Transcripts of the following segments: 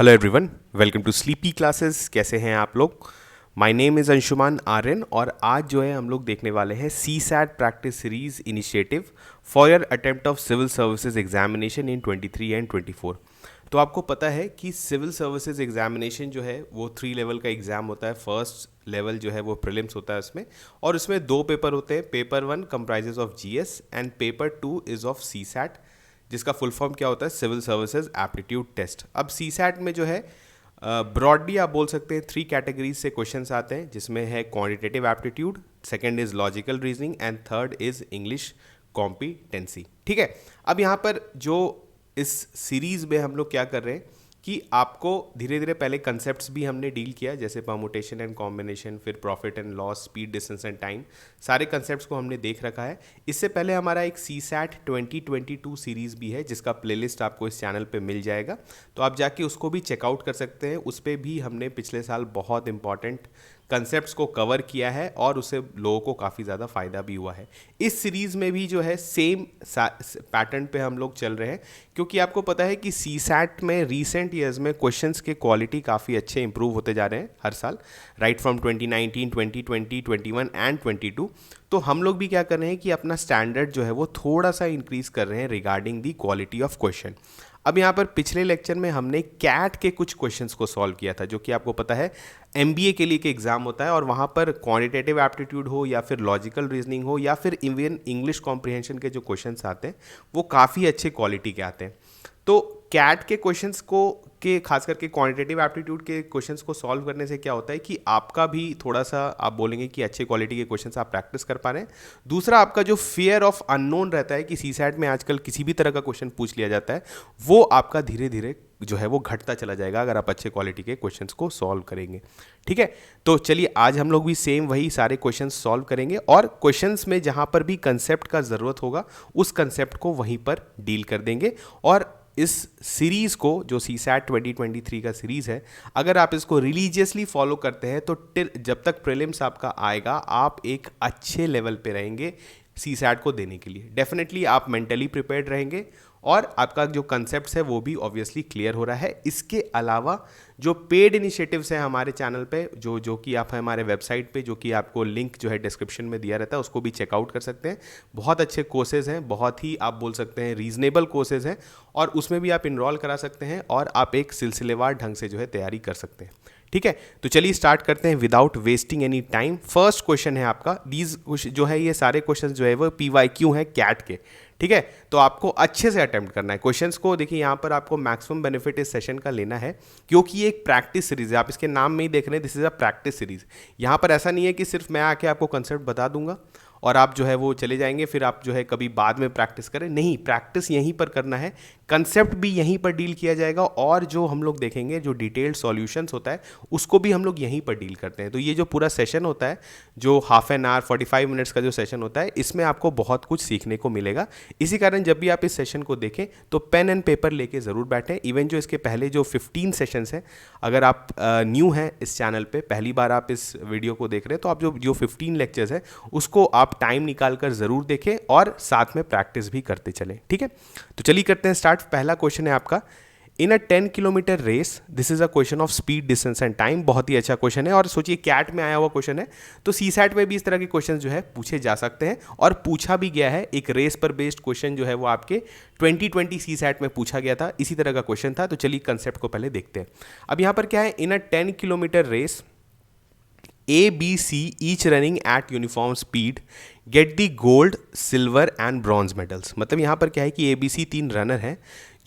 Hello everyone, welcome to Sleepy Classes. कैसे हैं आप लोग? My name is Anshuman Aryan और आज जो है हम लोग देखने वाले हैं CSAT practice series initiative for your attempt of civil services examination in 23 and 24। तो आपको पता है कि सिविल सर्विसेज एग्जामिनेशन जो है वो 3 लेवल का एग्ज़ाम होता है। फर्स्ट लेवल जो है वो प्रीलिम्स होता है उसमें, और उसमें 2 पेपर होते हैं। Paper 1 comprises of GS and paper 2 is of CSAT, जिसका फुल फॉर्म क्या होता है? Civil services aptitude test. अब सीसैट में जो है ब्रॉडली आप बोल सकते हैं 3 कैटेगरीज से क्वेश्चंस आते हैं, जिसमें है quantitative aptitude, second is logical reasoning and third is English competency. ठीक है, अब यहाँ पर जो इस सीरीज में हम लोग क्या कर रहे हैं कि आपको धीरे धीरे पहले कंसेप्ट्स भी हमने डील किया, जैसे परमुटेशन एंड कॉम्बिनेशन, फिर profit and loss, speed, distance and time, सारे कंसेप्ट्स को हमने देख रखा है। इससे पहले हमारा एक सीसैट 2022 सीरीज़ भी है, जिसका प्लेलिस्ट आपको इस चैनल पे मिल जाएगा, तो आप जाके उसको भी चेकआउट कर सकते हैं। उस पर भी हमने पिछले साल बहुत इंपॉर्टेंट कंसेप्ट्स को कवर किया है और उससे लोगों को काफ़ी ज़्यादा फ़ायदा भी हुआ है। इस सीरीज़ में भी जो है सेम पैटर्न पे हम लोग चल रहे हैं, क्योंकि आपको पता है कि सीसैट में रीसेंट ईयर्स में क्वेश्चंस के क्वालिटी काफ़ी अच्छे इंप्रूव होते जा रहे हैं हर साल, राइट फ्रॉम 2019, 2020, 21 एंड 22। तो हम लोग भी क्या कर रहे हैं कि अपना स्टैंडर्ड जो है वो थोड़ा सा इंक्रीज़ कर रहे हैं regarding the quality of question. अब यहाँ पर पिछले लेक्चर में हमने कैट के कुछ क्वेश्चंस को सॉल्व किया था, जो कि आपको पता है एमबीए के लिए एक एग्जाम होता है, और वहाँ पर क्वांटिटेटिव एप्टीट्यूड हो या फिर लॉजिकल रीजनिंग हो या फिर इवन इंग्लिश कॉम्प्रिहेंशन के जो क्वेश्चंस आते हैं वो काफ़ी अच्छे क्वालिटी के आते हैं। तो कैट के क्वेश्चंस को खास करके क्वांटिटेटिव एप्टीट्यूड के क्वेश्चंस को सॉल्व करने से क्या होता है कि आपका भी थोड़ा सा आप बोलेंगे कि अच्छे क्वालिटी के क्वेश्चंस आप प्रैक्टिस कर पा रहे हैं। दूसरा, आपका जो फियर ऑफ अननोन रहता है कि सीसैट में आजकल किसी भी तरह का क्वेश्चन पूछ लिया जाता है, वो आपका धीरे धीरे जो है वो घटता चला जाएगा अगर आप अच्छे क्वालिटी के क्वेश्चंस को सॉल्व करेंगे। ठीक है, तो चलिए आज हम लोग भी सेम वही सारे क्वेश्चंस सॉल्व करेंगे, और क्वेश्चंस में जहाँ पर भी कंसेप्ट का ज़रूरत होगा उस कंसेप्ट को वहीं पर डील कर देंगे। और इस सीरीज़ को, जो सीसैट 2023 का सीरीज़ है, अगर आप इसको रिलीजियसली फॉलो करते हैं तो जब तक प्रीलिम्स आपका आएगा आप एक अच्छे लेवल पे रहेंगे सीसैट को देने के लिए। डेफिनेटली आप मेंटली प्रिपेयर्ड रहेंगे और आपका जो कंसेप्ट्स है वो भी ऑब्वियसली क्लियर हो रहा है। इसके अलावा जो पेड इनिशिएटिव्स हैं हमारे चैनल पे, जो कि आप हमारे वेबसाइट पे, जो कि आपको लिंक जो है डिस्क्रिप्शन में दिया रहता है, उसको भी चेकआउट कर सकते हैं। बहुत अच्छे कोर्सेज हैं, बहुत ही आप बोल सकते हैं रीजनेबल कोर्सेज हैं, और उसमें भी आप इनरोल करा सकते हैं और आप एक सिलसिलेवार ढंग से जो है तैयारी कर सकते हैं। ठीक है, तो चलिए स्टार्ट करते हैं without wasting any time. First question है आपका, दीज जो है ये सारे क्वेश्चन जो है वो PYQ हैं कैट के। ठीक है, तो आपको अच्छे से अटेम्प्ट करना है क्वेश्चंस को। देखिए यहाँ पर आपको मैक्सिमम बेनिफिट इस सेशन का लेना है, क्योंकि ये एक प्रैक्टिस सीरीज है। आप इसके नाम में ही देख रहे हैं, this is a practice series. यहाँ पर ऐसा नहीं है कि सिर्फ मैं आके आपको कंसेप्ट बता दूंगा और आप जो है वो चले जाएंगे, फिर आप जो है कभी बाद में प्रैक्टिस करें। नहीं, प्रैक्टिस यहीं पर करना है, कंसेप्ट भी यहीं पर डील किया जाएगा, और जो हम लोग देखेंगे जो डिटेल्ड सॉल्यूशंस होता है उसको भी हम लोग यहीं पर डील करते हैं। तो ये जो पूरा सेशन होता है, जो हाफ एन आवर 45 मिनट्स का जो सेशन होता है, इसमें आपको बहुत कुछ सीखने को मिलेगा। इसी कारण जब भी आप इस सेशन को देखें तो पेन एंड पेपर लेके ज़रूर बैठें। इवन जो इसके पहले जो 15 सेशंस हैं, अगर आप न्यू हैं इस चैनल पे, पहली बार आप इस वीडियो को देख रहे हैं, तो आप जो 15 लेक्चर्स हैं उसको आप टाइम निकाल कर ज़रूर देखें और साथ में प्रैक्टिस भी करते चलें। ठीक है, तो चलिए करते हैं स्टार्ट। पहला क्वेश्चन है आपका, in a 10 kilometre race, this is a question of speed, distance and time. बहुत ही अच्छा क्वेश्चन है, और सोचिए कैट में आया हुआ क्वेश्चन है, तो सीसैट में भी इस तरह के क्वेश्चन जो है पूछे जा सकते हैं, और पूछा भी गया है। एक रेस पर बेस्ड क्वेश्चन जो है वो आपके 2020 सीसैट में पूछा गया था, इसी तरह का क्वेश्चन था। तो चलिए कंसेप्ट को पहले देखते हैं। अब यहाँ पर क्या है, in a 10 kilometre race ABC each running at uniform speed get the gold, silver and bronze medals। मतलब यहाँ पर क्या है कि ABC 3 रनर हैं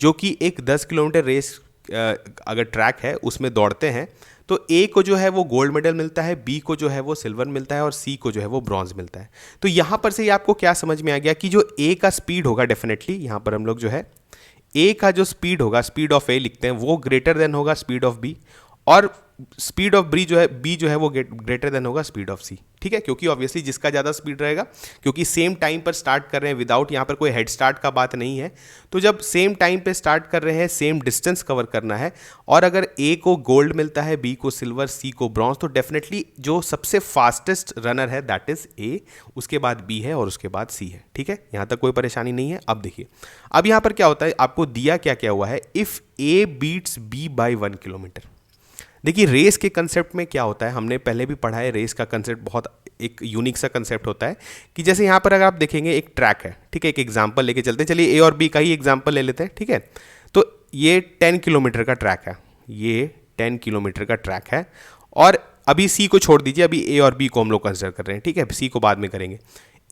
जो कि एक 10 किलोमीटर रेस अगर ट्रैक है उसमें दौड़ते हैं, तो A को जो है वो गोल्ड मेडल मिलता है, B को जो है वो सिल्वर मिलता है, और C को जो है वो ब्रॉन्ज मिलता है। तो यहाँ पर से ही आपको क्या समझ में आ गया कि जो A का स्पीड होगा, डेफिनेटली यहाँ पर हम लोग जो है A का जो स्पीड होगा, स्पीड ऑफ A लिखते हैं, वो ग्रेटर देन होगा स्पीड ऑफ B, और स्पीड ऑफ बी जो है वो ग्रेटर देन होगा स्पीड ऑफ सी, ठीक है, क्योंकि ऑब्वियसली जिसका ज़्यादा स्पीड रहेगा, क्योंकि सेम टाइम पर स्टार्ट कर रहे हैं, विदाउट यहाँ पर कोई हेड स्टार्ट का बात नहीं है, तो जब सेम टाइम पे स्टार्ट कर रहे हैं, सेम डिस्टेंस कवर करना है, और अगर ए को गोल्ड मिलता है, बी को सिल्वर, सी को ब्रॉन्ज, तो डेफिनेटली जो सबसे फास्टेस्ट रनर है दैट इज ए, उसके बाद बी है और उसके बाद सी है, ठीक है, यहाँ तक कोई परेशानी नहीं है। अब देखिए, अब यहाँ पर क्या होता है, आपको दिया क्या क्या हुआ है, if A beats B by 1 kilometre. देखिए रेस के कंसेप्ट में क्या होता है, हमने पहले भी पढ़ा है, रेस का कंसेप्ट बहुत एक यूनिक सा कंसेप्ट होता है कि जैसे यहाँ पर अगर आप देखेंगे एक ट्रैक है, ठीक है, एक एग्जांपल लेके चलते हैं, चलिए ए और बी का ही एग्जांपल ले लेते हैं, ठीक है। तो ये 10 किलोमीटर का ट्रैक है, ये 10 किलोमीटर का ट्रैक है, और अभी सी को छोड़ दीजिए, अभी ए और बी को हम लोग कंसिडर कर रहे हैं, ठीक है, सी को बाद में करेंगे।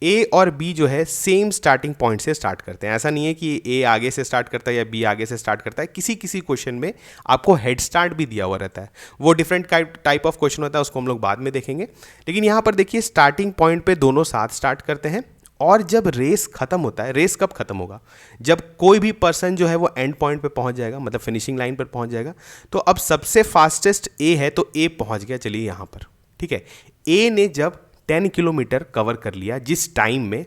ए और बी जो है सेम स्टार्टिंग पॉइंट से स्टार्ट करते हैं, ऐसा नहीं है कि ए आगे से स्टार्ट करता है या बी आगे से स्टार्ट करता है, किसी किसी क्वेश्चन में आपको हेड स्टार्ट भी दिया हुआ रहता है, वो डिफरेंट टाइप ऑफ क्वेश्चन होता है, उसको हम लोग बाद में देखेंगे। लेकिन यहाँ पर देखिए स्टार्टिंग पॉइंट पे दोनों साथ स्टार्ट करते हैं, और जब रेस खत्म होता है, रेस कब खत्म होगा, जब कोई भी पर्सन जो है वो एंड पॉइंट पे पहुंच जाएगा, मतलब फिनिशिंग लाइन पर पहुंच जाएगा। तो अब सबसे फास्टेस्ट ए है, तो ए पहुंच गया, चलिए यहाँ पर, ठीक है, ए ने जब 10 किलोमीटर कवर कर लिया, जिस टाइम में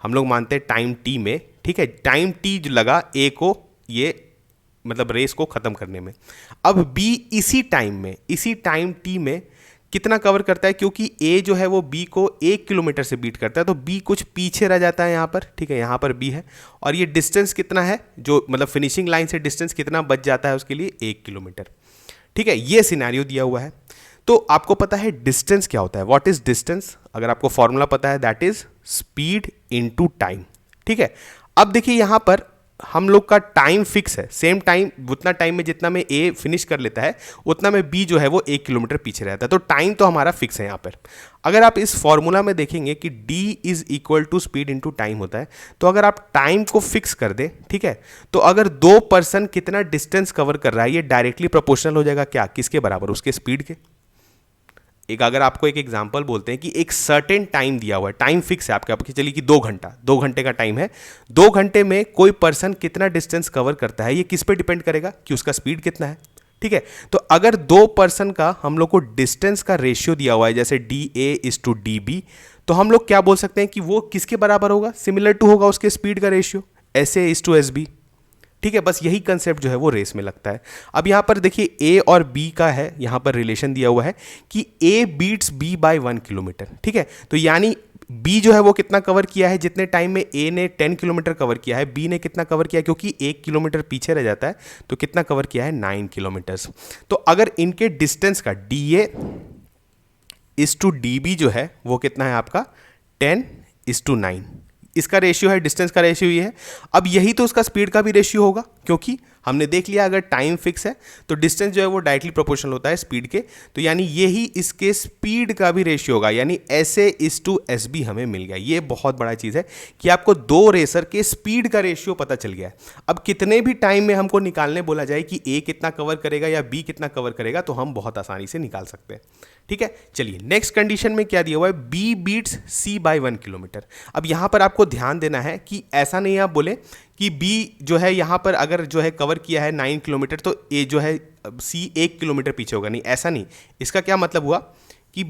हम लोग मानते हैं टाइम टी में, ठीक है, टाइम टी जो लगा ए को, ये मतलब रेस को ख़त्म करने में। अब बी इसी टाइम टी में कितना कवर करता है, क्योंकि ए जो है वो बी को 1 किलोमीटर से बीट करता है, तो बी कुछ पीछे रह जाता है यहाँ पर, ठीक है, यहाँ पर बी है, और ये डिस्टेंस कितना है, जो मतलब फिनिशिंग लाइन से डिस्टेंस कितना बच जाता है उसके लिए, 1 किलोमीटर, ठीक है, ये सिनेरियो दिया हुआ है। तो आपको पता है डिस्टेंस क्या होता है, व्हाट इज डिस्टेंस, अगर आपको फॉर्मूला पता है that is speed into time, ठीक है। अब देखिए यहाँ पर हम लोग का टाइम फिक्स है, सेम टाइम, उतना टाइम में जितना में ए फिनिश कर लेता है उतना में बी जो है वो 1 किलोमीटर पीछे रहता है, तो टाइम तो हमारा फिक्स है यहाँ पर। अगर आप इस फॉर्मूला में देखेंगे कि d is equal to speed into time होता है, तो अगर आप टाइम को फिक्स कर दें, ठीक है, तो अगर दो पर्सन कितना डिस्टेंस कवर कर रहा है, ये डायरेक्टली प्रोपोर्शनल हो जाएगा क्या, किसके बराबर, उसके स्पीड के। एक अगर आपको एक एग्जांपल बोलते हैं कि एक सर्टेन टाइम दिया हुआ है, टाइम फिक्स है आपके चलिए कि 2 घंटे का टाइम है, 2 घंटे में कोई पर्सन कितना डिस्टेंस कवर करता है, ये किस पे डिपेंड करेगा कि उसका स्पीड कितना है, ठीक है। तो अगर 2 पर्सन का हम लोग को डिस्टेंस का रेशियो दिया हुआ है, जैसे DA/DB, तो हम लोग क्या बोल सकते हैं कि वो किसके बराबर होगा, सिमिलर टू होगा उसके स्पीड का रेशियो, SA/SB, ठीक है। बस यही कंसेप्ट जो है वो रेस में लगता है। अब यहाँ पर देखिए ए और बी का है, यहाँ पर रिलेशन दिया हुआ है कि A beats B by 1 kilometre, ठीक है, तो यानी बी जो है वो कितना कवर किया है, जितने टाइम में ए ने 10 किलोमीटर कवर किया है, बी ने कितना कवर किया है, क्योंकि 1 किलोमीटर पीछे रह जाता है, तो कितना कवर किया है, 9 किलोमीटर्स। तो अगर इनके डिस्टेंस का DA/DB जो है वो कितना है आपका 10:9, इसका रेशियो है, डिस्टेंस का रेशियो ये है। अब यही तो उसका स्पीड का भी रेशियो होगा, क्योंकि हमने देख लिया अगर टाइम फिक्स है तो डिस्टेंस जो है वो डायरेक्टली प्रोपोर्शनल होता है स्पीड के, तो यानी यही इसके स्पीड का भी रेशियो होगा, यानी SA/SB हमें मिल गया। ये बहुत बड़ा चीज़ है कि आपको दो रेसर के स्पीड का रेशियो पता चल गया है। अब कितने भी टाइम में हमको निकालने बोला जाए कि ए कितना कवर करेगा या बी कितना कवर करेगा, तो हम बहुत आसानी से निकाल सकते हैं, ठीक है। चलिए नेक्स्ट कंडीशन में क्या दिया हुआ है, B beats C by 1 kilometre. अब यहाँ पर आपको ध्यान देना है कि ऐसा नहीं आप बोले कि बी जो है यहाँ पर अगर जो है कवर किया है 9 किलोमीटर, तो ए जो है सी 1 किलोमीटर पीछे होगा, नहीं, ऐसा नहीं। इसका क्या मतलब हुआ कि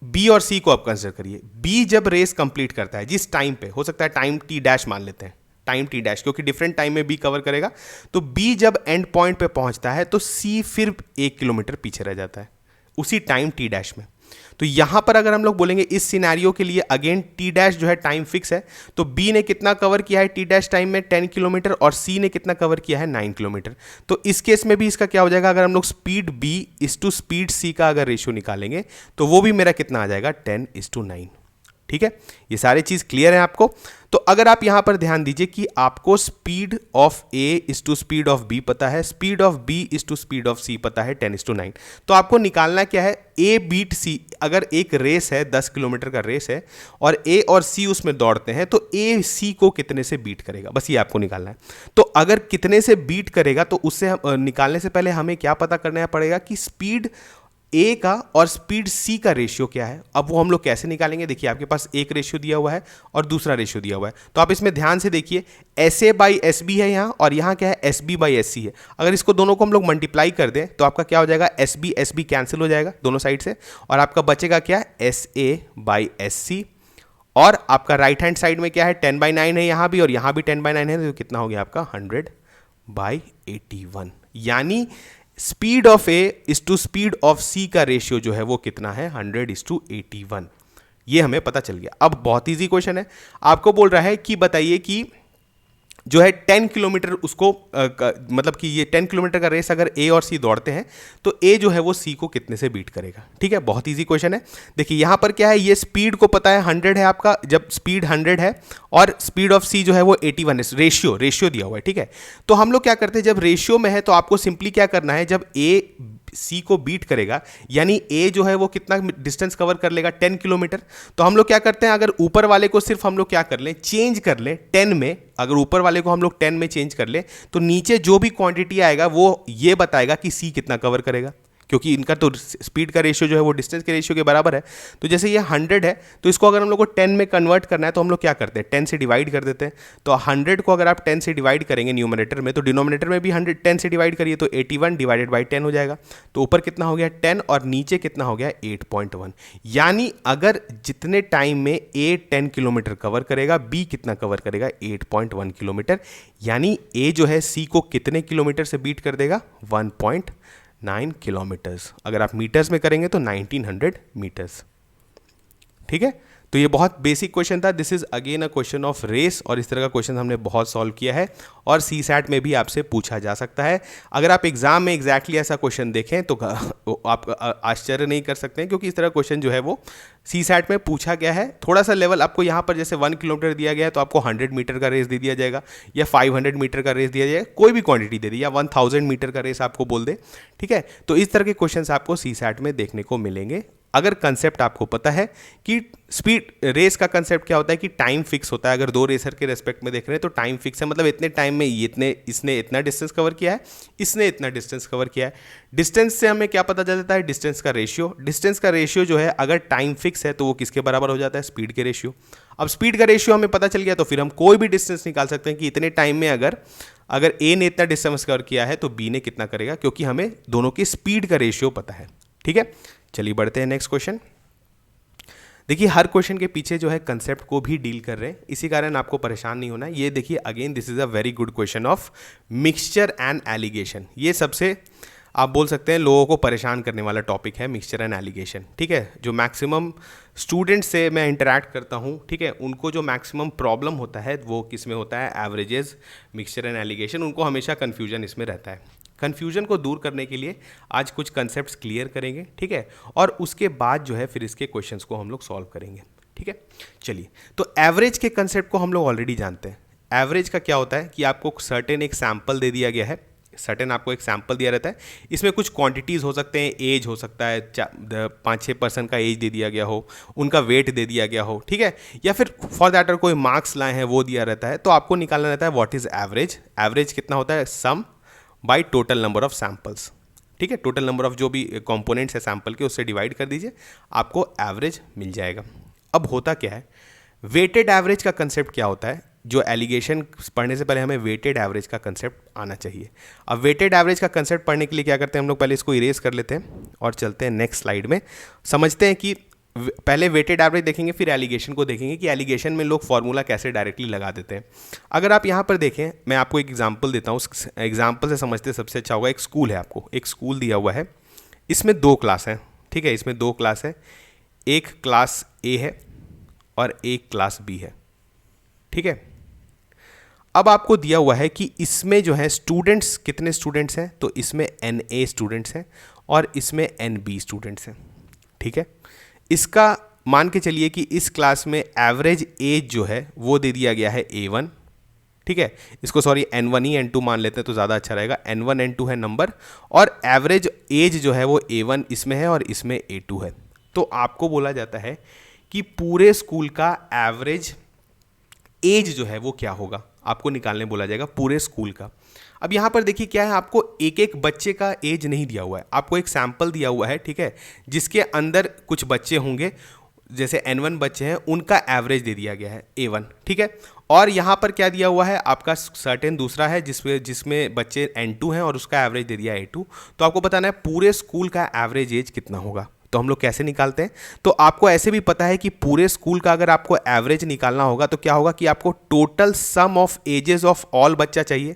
बी और सी को आप कंसिडर करिए, बी जब रेस कंप्लीट करता है जिस टाइम पे, हो सकता है टाइम टी डैश मान लेते हैं, टाइम टी डैश, क्योंकि डिफरेंट टाइम में बी कवर करेगा, तो बी जब एंड पॉइंट पे पहुंचता है तो सी फिर 1 किलोमीटर पीछे रह जाता है उसी टाइम टी डैश में। तो यहां पर अगर हम लोग बोलेंगे इस सिनेरियो के लिए, अगेन टी डैश जो है टाइम फिक्स है, तो बी ने कितना कवर किया है टी डैश टाइम में 10 किलोमीटर, और सी ने कितना कवर किया है 9 किलोमीटर। तो इस केस में भी इसका क्या हो जाएगा, अगर हम लोग स्पीड बी इस टू स्पीड सी का अगर रेशियो निकालेंगे तो वो भी मेरा कितना आ जाएगा 10:9, ठीक है। ये सारी चीज क्लियर है आपको। तो अगर आप यहां पर ध्यान दीजिए कि आपको speed of A is to speed of B पता है, speed of B is to speed of C पता है 10:9, तो आपको निकालना क्या है, ए बीट सी। अगर एक रेस है 10 किलोमीटर का रेस है और ए और सी उसमें दौड़ते हैं, तो ए सी को कितने से बीट करेगा, बस ये आपको निकालना है। तो अगर कितने से बीट करेगा, तो उससे निकालने से पहले हमें क्या पता करना पड़ेगा कि स्पीड ए का और स्पीड सी का रेशियो क्या है। अब वो हम लोग कैसे निकालेंगे, देखिए आपके पास एक रेशियो दिया हुआ है और दूसरा रेशियो दिया हुआ है, तो आप इसमें ध्यान से देखिए, S A by S B है यहाँ और यहाँ क्या है, S B by S C है। अगर इसको दोनों को हम लोग मल्टीप्लाई कर दें तो आपका क्या हो जाएगा, एस बी कैंसिल हो जाएगा दोनों साइड से, और आपका बचेगा क्या, S A by S C. और आपका राइट हैंड साइड में क्या है, 10/9 है यहाँ भी और यहाँ भी 10/9 है, तो कितना हो गया आपका 100/81। यानी speed of A is to speed of C का रेशियो जो है वो कितना है, 100:81। ये हमें पता चल गया। अब बहुत इजी क्वेश्चन है, आपको बोल रहा है कि बताइए कि जो है 10 किलोमीटर उसको मतलब कि ये 10 किलोमीटर का रेस अगर ए और सी दौड़ते हैं तो ए जो है वो सी को कितने से बीट करेगा। ठीक है, बहुत इजी क्वेश्चन है। देखिए यहाँ पर क्या है, ये स्पीड को पता है 100 है आपका, जब स्पीड 100 है और स्पीड ऑफ सी जो है वो 81 है, रेशियो दिया हुआ है। ठीक है, तो हम लोग क्या करते हैं, जब रेशियो में है तो आपको सिंपली क्या करना है, जब ए सी को बीट करेगा यानी ए जो है वो कितना डिस्टेंस कवर कर लेगा, 10 किलोमीटर। तो हम लोग क्या करते हैं, अगर ऊपर वाले को सिर्फ हम लोग क्या कर लें, चेंज कर लें 10 में, अगर ऊपर वाले को हम लोग 10 में चेंज कर लें तो नीचे जो भी क्वांटिटी आएगा वो ये बताएगा कि सी कितना कवर करेगा, क्योंकि इनका तो स्पीड का रेशियो जो है वो डिस्टेंस के रेशियो के बराबर है। तो जैसे ये 100 है तो इसको अगर हम लोग को 10 में कन्वर्ट करना है तो हम लोग क्या करते हैं, 10 से डिवाइड कर देते हैं। तो 100 को अगर आप 10 से डिवाइड करेंगे न्यूमरेटर में, तो डिनोमिनेटर में भी 10 से डिवाइड करिए तो 81 डिवाइडेड बाई 10 हो जाएगा। तो ऊपर कितना हो गया 10 और नीचे कितना हो गया 8.1। यानी अगर जितने टाइम में ए 10 किलोमीटर कवर करेगा, बी कितना कवर करेगा 8.1 किलोमीटर। यानी ए जो है सी को कितने किलोमीटर से बीट कर देगा, 1.9 किलोमीटर्स। अगर आप मीटर्स में करेंगे तो 1900 मीटर्स। ठीक है, तो ये बहुत बेसिक क्वेश्चन था। This is again a question of race और इस तरह का क्वेश्चन हमने बहुत सॉल्व किया है और सी सैट में भी आपसे पूछा जा सकता है। अगर आप एग्जाम में एग्जैक्टली ऐसा क्वेश्चन देखें तो आप आश्चर्य नहीं कर सकते हैं, क्योंकि इस तरह क्वेश्चन जो है वो सी सैट में पूछा गया है। थोड़ा सा लेवल आपको यहाँ पर जैसे 1 किलोमीटर दिया गया है तो आपको 100 मीटर का रेस दे दिया जाएगा या 500 मीटर का रेस दिया जाएगा, कोई भी क्वांटिटी दे दी, या 1000 मीटर का रेस आपको बोल दे। ठीक है, तो इस तरह के क्वेश्चन आपको सी सैट में देखने को मिलेंगे। अगर कंसेप्ट आपको पता है कि स्पीड रेस का कंसेप्ट क्या होता है, कि टाइम फिक्स होता है। अगर दो रेसर के रेस्पेक्ट में देख रहे हैं तो टाइम फिक्स है, मतलब इतने टाइम में इसने इतना डिस्टेंस कवर किया है, इसने इतना डिस्टेंस कवर किया है। डिस्टेंस से हमें क्या पता चल जाता है, डिस्टेंस का रेशियो जो है अगर टाइम फिक्स है तो वो किसके बराबर हो जाता है, स्पीड के रेशियो। अब स्पीड का रेशियो हमें पता चल गया तो फिर हम कोई भी डिस्टेंस निकाल सकते हैं कि इतने टाइम में अगर ए ने इतना डिस्टेंस कवर किया है तो बी ने कितना करेगा, क्योंकि हमें दोनों की स्पीड का रेशियो पता है। ठीक है, चलिए बढ़ते हैं नेक्स्ट क्वेश्चन। देखिए हर क्वेश्चन के पीछे जो है कंसेप्ट को भी डील कर रहे हैं, इसी कारण आपको परेशान नहीं होना। ये देखिए again this is a very good question of mixture and allegation. ये सबसे आप बोल सकते हैं लोगों को परेशान करने वाला टॉपिक है, मिक्सचर एंड एलिगेशन। ठीक है, जो मैक्सिमम स्टूडेंट्स से मैं इंटरेक्ट करता हूँ, ठीक है, उनको जो मैक्सिमम प्रॉब्लम होता है वो किस में होता है, एवरेजेस, मिक्सचर एंड एलिगेशन। उनको हमेशा कन्फ्यूजन इसमें रहता है। कन्फ्यूजन को दूर करने के लिए आज कुछ कंसेप्ट्स क्लियर करेंगे। ठीक है, और उसके बाद जो है फिर इसके क्वेश्चंस को हम लोग सॉल्व करेंगे। ठीक है, चलिए तो एवरेज के कंसेप्ट को हम लोग ऑलरेडी जानते हैं। एवरेज का क्या होता है कि आपको सर्टेन एक सैम्पल दे दिया गया है, सर्टेन आपको एक सैम्पल दिया रहता है, इसमें कुछ क्वांटिटीज़ हो सकते हैं, एज हो सकता है 5-6 पर्सन का एज दे दिया गया हो, उनका वेट दे दिया गया हो, ठीक है, या फिर फॉर दैट कोई मार्क्स लाए हैं वो दिया रहता है। तो आपको निकालना रहता है व्हाट इज एवरेज। एवरेज कितना होता है, sum by total number of samples. ठीक है, टोटल नंबर ऑफ जो भी कंपोनेंट्स है सैम्पल के उससे डिवाइड कर दीजिए, आपको एवरेज मिल जाएगा। अब होता क्या है, वेटेड एवरेज का कंसेप्ट क्या होता है, जो एलिगेशन पढ़ने से पहले हमें वेटेड एवरेज का कंसेप्ट आना चाहिए। अब वेटेड एवरेज का कंसेप्ट पढ़ने के लिए क्या करते हैं हम लोग, पहले इसको इरेज कर लेते हैं और चलते हैं नेक्स्ट स्लाइड में। समझते हैं कि पहले वेटेड एवरेज देखेंगे फिर एलिगेशन को देखेंगे कि एलिगेशन में लोग फॉर्मूला कैसे डायरेक्टली लगा देते हैं। अगर आप यहाँ पर देखें, मैं आपको एक एग्जांपल देता हूँ, उस एग्जांपल से समझते सबसे अच्छा होगा। एक स्कूल है, आपको एक स्कूल दिया हुआ है, इसमें 2 क्लास हैं। ठीक है, इसमें 2 क्लास है, एक क्लास ए है और एक क्लास बी है। ठीक है, अब आपको दिया हुआ है कि इसमें जो है स्टूडेंट्स कितने स्टूडेंट्स हैं, तो इसमें NA स्टूडेंट्स हैं और इसमें NB स्टूडेंट्स हैं। ठीक है, इसका मान के चलिए कि इस क्लास में एवरेज एज जो है वो दे दिया गया है A1। ठीक है, इसको सॉरी N1 ही N2 मान लेते हैं तो ज़्यादा अच्छा रहेगा। N1 N2 है नंबर और एवरेज एज जो है वो A1 इसमें है और इसमें A2 है। तो आपको बोला जाता है कि पूरे स्कूल का एवरेज एज जो है वो क्या होगा, आपको निकालने बोला जाएगा पूरे स्कूल का। अब यहाँ पर देखिए क्या है, आपको एक एक बच्चे का एज नहीं दिया हुआ है, आपको एक सैंपल दिया हुआ है, ठीक है, जिसके अंदर कुछ बच्चे होंगे, जैसे N1 बच्चे हैं, उनका एवरेज दे दिया गया है A1, ठीक है। और यहाँ पर क्या दिया हुआ है, आपका सर्टेन दूसरा है जिसमें बच्चे N2 हैं और उसका एवरेज दे दिया A2। तो आपको बताना है पूरे स्कूल का एवरेज एज कितना होगा। तो हम लोग कैसे निकालते हैं, तो आपको ऐसे भी पता है कि पूरे स्कूल का अगर आपको एवरेज निकालना होगा तो क्या होगा कि आपको total sum of ages of all बच्चा चाहिए,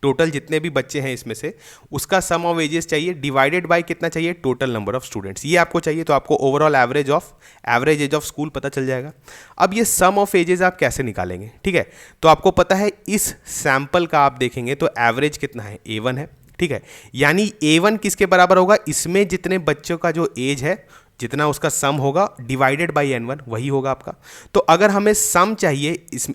टोटल जितने भी बच्चे हैं इसमें से उसका सम ऑफ एजेस चाहिए, डिवाइडेड बाय कितना चाहिए, टोटल नंबर ऑफ स्टूडेंट्स, ये आपको चाहिए। तो आपको overall average age of school पता चल जाएगा। अब ये सम ऑफ एजेस आप कैसे निकालेंगे, ठीक है, तो आपको पता है इस सैंपल का आप देखेंगे तो एवरेज कितना है, A1 है, ठीक है, यानी A1 किसके बराबर होगा, इसमें जितने बच्चों का जो एज है जितना उसका सम होगा डिवाइडेड बाय N1, वही होगा आपका। तो अगर हमें सम चाहिए,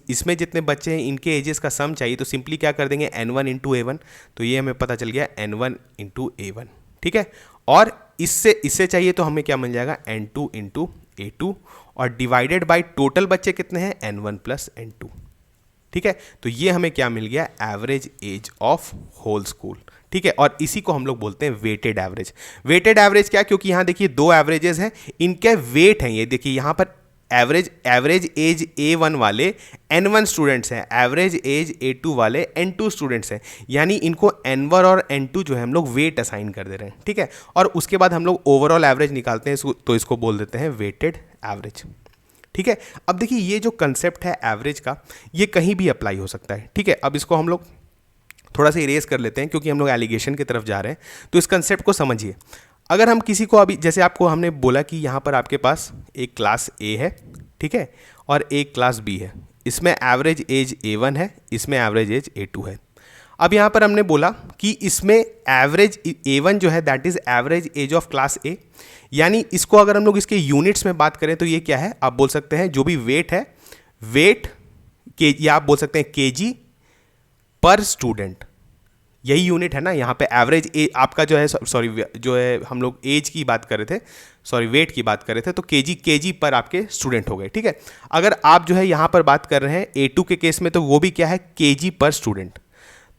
इसमें जितने बच्चे हैं इनके एजेस का सम चाहिए, तो सिंपली क्या कर देंगे, N1 इंटू A1। तो ये हमें पता चल गया N1 इंटू A1, ठीक है। और इससे चाहिए तो हमें क्या मिल जाएगा, N2 इंटू A2, और डिवाइडेड बाय टोटल बच्चे कितने हैं, N1 प्लस N2, ठीक है। तो ये हमें क्या मिल गया, average age of whole school, ठीक है। और इसी को हम लोग बोलते हैं वेटेड एवरेज। वेटेड एवरेज क्या, क्योंकि यहाँ देखिए दो एवरेजेस हैं, इनके वेट हैं, ये देखिए यहाँ पर एवरेज एज A1 वाले N1 स्टूडेंट्स हैं, एवरेज एज A2 वाले N2 स्टूडेंट्स हैं, यानी इनको N1 और N2 जो है हम लोग वेट असाइन कर दे रहे हैं, ठीक है। और उसके बाद हम लोग ओवरऑल एवरेज निकालते हैं, तो इसको बोल देते हैं वेटेड एवरेज, ठीक है। अब देखिए ये जो कंसेप्ट है एवरेज का, ये कहीं भी अप्लाई हो सकता है, ठीक है। अब इसको हम लोग थोड़ा सा इरेज कर लेते हैं क्योंकि हम लोग एलिगेशन की तरफ जा रहे हैं। तो इस कंसेप्ट को समझिए, अगर हम किसी को अभी, जैसे आपको हमने बोला कि यहाँ पर आपके पास एक क्लास A है, ठीक है, और एक क्लास B है, इसमें एवरेज एज A1 है, इसमें एवरेज एज A2 है। अब यहाँ पर हमने बोला कि इसमें एवरेज A1 जो है that is average age of class A, यानी इसको अगर हम लोग इसके यूनिट्स में बात करें तो ये क्या है, आप बोल सकते हैं जो भी वेट है, वेट के, या आप बोल सकते हैं केजी पर स्टूडेंट, यही यूनिट है ना। यहाँ पे एवरेज एज आपका जो है, सॉरी जो है हम लोग एज की बात कर रहे थे, सॉरी वेट की बात कर रहे थे, तो केजी पर आपके स्टूडेंट हो गए, ठीक है। अगर आप जो है यहाँ पर बात कर रहे हैं A2 के केस में, तो वो भी क्या है, केजी पर स्टूडेंट।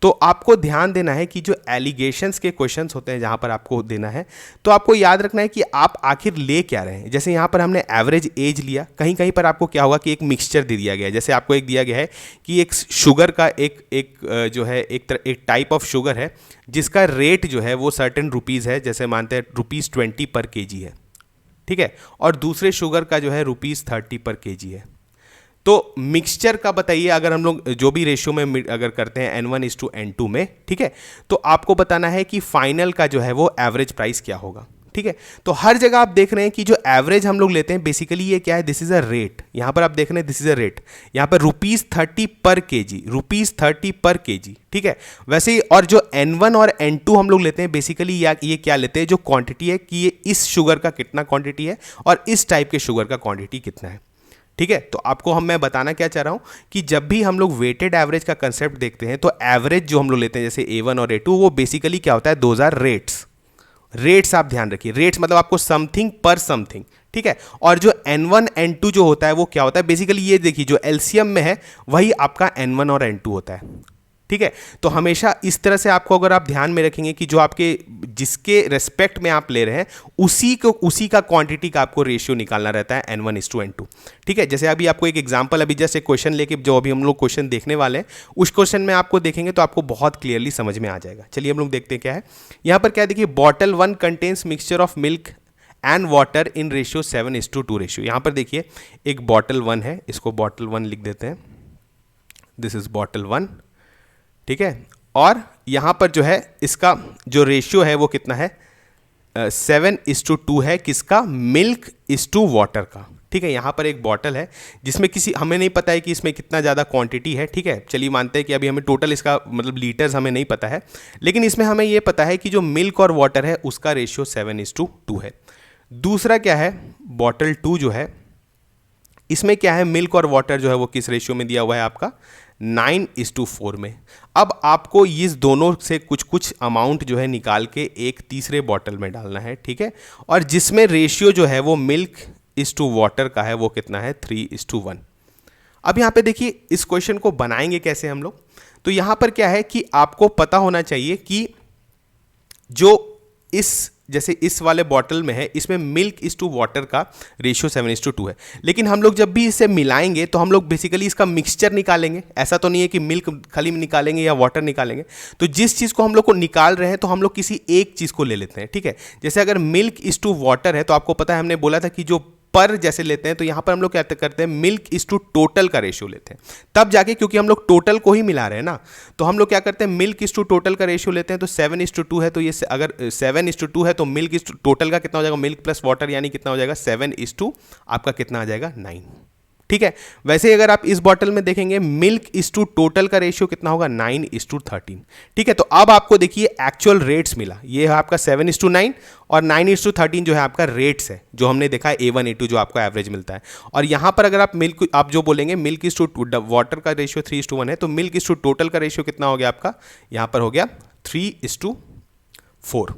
तो आपको ध्यान देना है कि जो एलिगेशंस के क्वेश्चंस होते हैं जहाँ पर आपको देना है, तो आपको याद रखना है कि आप आखिर ले क्या रहे हैं। जैसे यहाँ पर हमने एवरेज एज लिया, कहीं कहीं पर आपको क्या होगा कि एक मिक्सचर दे दिया गया है, जैसे आपको एक दिया गया है कि एक शुगर का एक जो है एक टाइप ऑफ शुगर है जिसका रेट जो है वो सर्टेन रुपीज़ है, जैसे मानते हैं ₹20 पर केजी है, ठीक है, और दूसरे शुगर का जो है ₹30 पर केजी है। तो मिक्सचर का बताइए, अगर हम लोग जो भी रेशियो में अगर करते हैं N1:N2 में, ठीक है, तो आपको बताना है कि फाइनल का जो है वो एवरेज प्राइस क्या होगा, ठीक है। तो हर जगह आप देख रहे हैं कि जो एवरेज हम लोग लेते हैं बेसिकली ये क्या है, दिस इज अ रेट, यहाँ पर आप देख रहे हैं दिस इज अ रेट, यहाँ पर ₹30 पर केजी, ₹30 पर केजी, ठीक है। वैसे ही और जो N1 और N2 हम लोग लेते हैं बेसिकली ये क्या लेते हैं, जो क्वांटिटी है कि ये इस शुगर का कितना क्वांटिटी है और इस टाइप के शुगर का क्वांटिटी कितना है, ठीक है। तो आपको मैं बताना क्या चाह रहा हूं कि जब भी हम लोग वेटेड एवरेज का कंसेप्ट देखते हैं तो एवरेज जो हम लोग लेते हैं जैसे A1 और A2, वो बेसिकली क्या होता है, 2000 रेट्स आप ध्यान रखिए, रेट्स मतलब आपको समथिंग पर समथिंग, ठीक है। और जो N1 N2 जो होता है वो क्या होता है, बेसिकली ये देखिए जो एलसीएम में है वही आपका N1 और N2 होता है, ठीक है। तो हमेशा इस तरह से आपको अगर आप ध्यान में रखेंगे कि जो आपके जिसके रेस्पेक्ट में आप ले रहे हैं उसी का क्वांटिटी का आपको रेशियो निकालना रहता है N1:N2, ठीक है। जैसे अभी आपको एक एग्जांपल, अभी जस्ट एक क्वेश्चन लेके जो अभी हम लोग क्वेश्चन देखने वाले हैं उस क्वेश्चन में आपको देखेंगे तो आपको बहुत क्लियरली समझ में आ जाएगा। चलिए हम लोग देखते हैं क्या है यहाँ पर। क्या देखिए, bottle 1 contains mixture of milk and water in ratio 7:2 ratio. यहाँ पर देखिए एक बॉटल 1 है, इसको बॉटल 1 लिख देते हैं, दिस इज बॉटल 1, ठीक है। और यहाँ पर जो है इसका जो रेशियो है वो कितना है, 7:2 है, किसका, मिल्क इज टू वाटर का, ठीक है। यहाँ पर एक बॉटल है जिसमें हमें नहीं पता है कि इसमें कितना ज़्यादा क्वांटिटी है, ठीक है। चलिए मानते हैं कि अभी हमें टोटल इसका मतलब लीटर्स हमें नहीं पता है, लेकिन इसमें हमें ये पता है कि जो मिल्क और वाटर है उसका रेशियो 7:2 है। दूसरा क्या है, बॉटल 2 जो है इसमें क्या है, मिल्क और वाटर जो है वो किस रेशियो में दिया हुआ है आपका, 9:4 में। अब आपको इस दोनों से कुछ अमाउंट जो है निकाल के एक तीसरे बॉटल में डालना है, ठीक है। और जिसमें रेशियो जो है वो मिल्क इज टू वाटर का है, वो कितना है, 3:1। अब यहाँ पे देखिए इस क्वेश्चन को बनाएंगे कैसे हम लोग, तो यहाँ पर क्या है कि आपको पता होना चाहिए कि जो इस जैसे इस वाले बॉटल में है, इसमें मिल्क इज टू वाटर का रेशियो 7:2 है, लेकिन हम लोग जब भी इसे मिलाएंगे तो हम लोग बेसिकली इसका मिक्सचर निकालेंगे। ऐसा तो नहीं है कि मिल्क खाली निकालेंगे या वाटर निकालेंगे। तो जिस चीज़ को हम लोग को निकाल रहे हैं तो हम लोग किसी एक चीज़ को ले लेते हैं, ठीक है। जैसे अगर मिल्क इज टू वाटर है तो आपको पता है, हमने बोला था कि जो पर जैसे लेते हैं, तो यहाँ पर हम लोग क्या करते हैं, मिल्क इज टू टोटल का रेशियो लेते हैं, तब जाके, क्योंकि हम लोग टोटल को ही मिला रहे हैं ना, तो हम लोग क्या करते हैं, मिल्क इज टू टोटल का रेशियो लेते हैं। तो 7:2 है, तो ये अगर 7:2 है तो मिल्क इज टू टोटल का कितना हो जाएगा, मिल्क प्लस वाटर, यानी कितना हो जाएगा 7:, आपका कितना आ जाएगा 9, ठीक है। वैसे ही अगर आप इस बॉटल में देखेंगे, मिल्क इज टू टोटल का रेशियो कितना होगा, 9:13, ठीक है। तो अब आपको देखिए एक्चुअल रेट्स मिला, ये है आपका 7:9 और 9:13 जो है आपका रेट्स है, जो हमने देखा है A1 A2 जो आपको एवरेज मिलता है। और यहां पर अगर आप जो बोलेंगे मिल्क इज टू वाटर का रेशियो 3:1 है, तो मिल्क इज टू टोटल का रेशियो कितना हो गया आपका, यहां पर हो गया 3:4,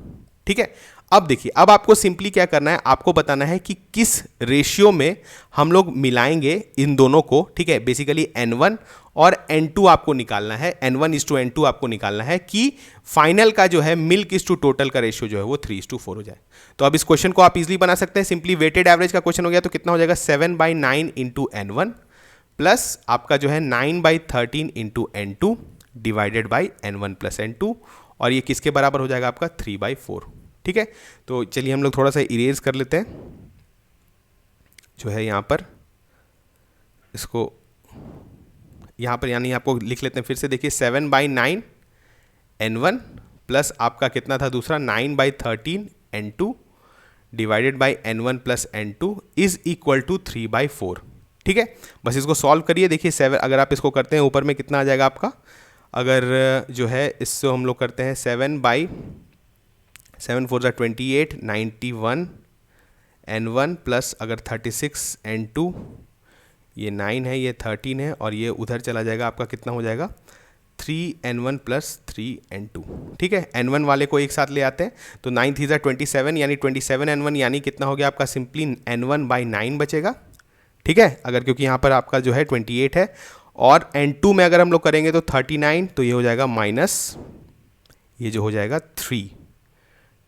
ठीक है। अब देखिए, अब आपको सिंपली क्या करना है, आपको बताना है कि किस रेशियो में हम लोग मिलाएंगे इन दोनों को, ठीक है। बेसिकली N1 और N2 आपको निकालना है, N1:N2 आपको निकालना है कि फाइनल का जो है मिल्क इज टू टोटल का रेशियो जो है वो 3:4 हो जाए। तो अब इस क्वेश्चन को आप इजीली बना सकते हैं, सिंपली वेटेड एवरेज का क्वेश्चन हो गया, तो कितना हो जाएगा 7/9 इंटू N1 प्लस आपका जो है 9/13 into N2 divided by N1 plus N2, और ये किसके बराबर हो जाएगा आपका 3/4, ठीक है। तो चलिए हम लोग थोड़ा सा इरेज कर लेते हैं, जो है यहाँ पर इसको यहाँ पर, यानी आपको लिख लेते हैं फिर से, देखिए 7/9 N1 प्लस आपका कितना था दूसरा 9/13 N2 divided by N1 plus N2 is equal to 3/4, ठीक है। बस इसको सॉल्व करिए, देखिए 7 अगर आप इसको करते हैं ऊपर में कितना आ जाएगा आपका, अगर जो है इससे हम लोग करते हैं 7 4 28 91 N1 प्लस अगर 36 N2, ये 9 है, ये 13 है, और ये उधर चला जाएगा आपका कितना हो जाएगा 3N1 प्लस 3N2, ठीक है। N1 वाले को एक साथ ले आते हैं, तो 9 3 27 यानी 27N1 यानी कितना हो गया आपका सिंपली N1/9 बचेगा, ठीक है। अगर क्योंकि यहाँ पर आपका जो है 28 है, और N2 में अगर हम लोग करेंगे तो 39, तो ये हो जाएगा माइनस, ये जो हो जाएगा 3,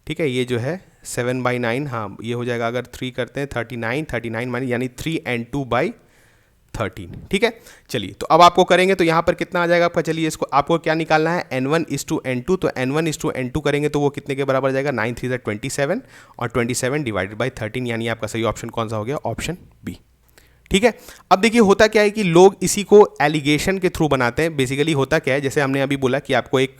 ठीक है। ये जो है 7/9, हाँ ये हो जाएगा, अगर 3 करते हैं 39 माइनस यानी 3N2/13, ठीक है। चलिए, तो अब आपको करेंगे तो यहाँ पर कितना आ जाएगा आपका, चलिए इसको आपको क्या निकालना है, N1:N2, तो N1:N2 करेंगे तो वो कितने के बराबर जाएगा, 9 3 27, और 27 डिवाइडेड बाई 13, यानी आपका सही ऑप्शन कौन सा हो गया, ऑप्शन बी, ठीक है। अब देखिए होता क्या है कि लोग इसी को एलिगेशन के थ्रू बनाते हैं। बेसिकली होता क्या है, जैसे हमने अभी बोला कि आपको एक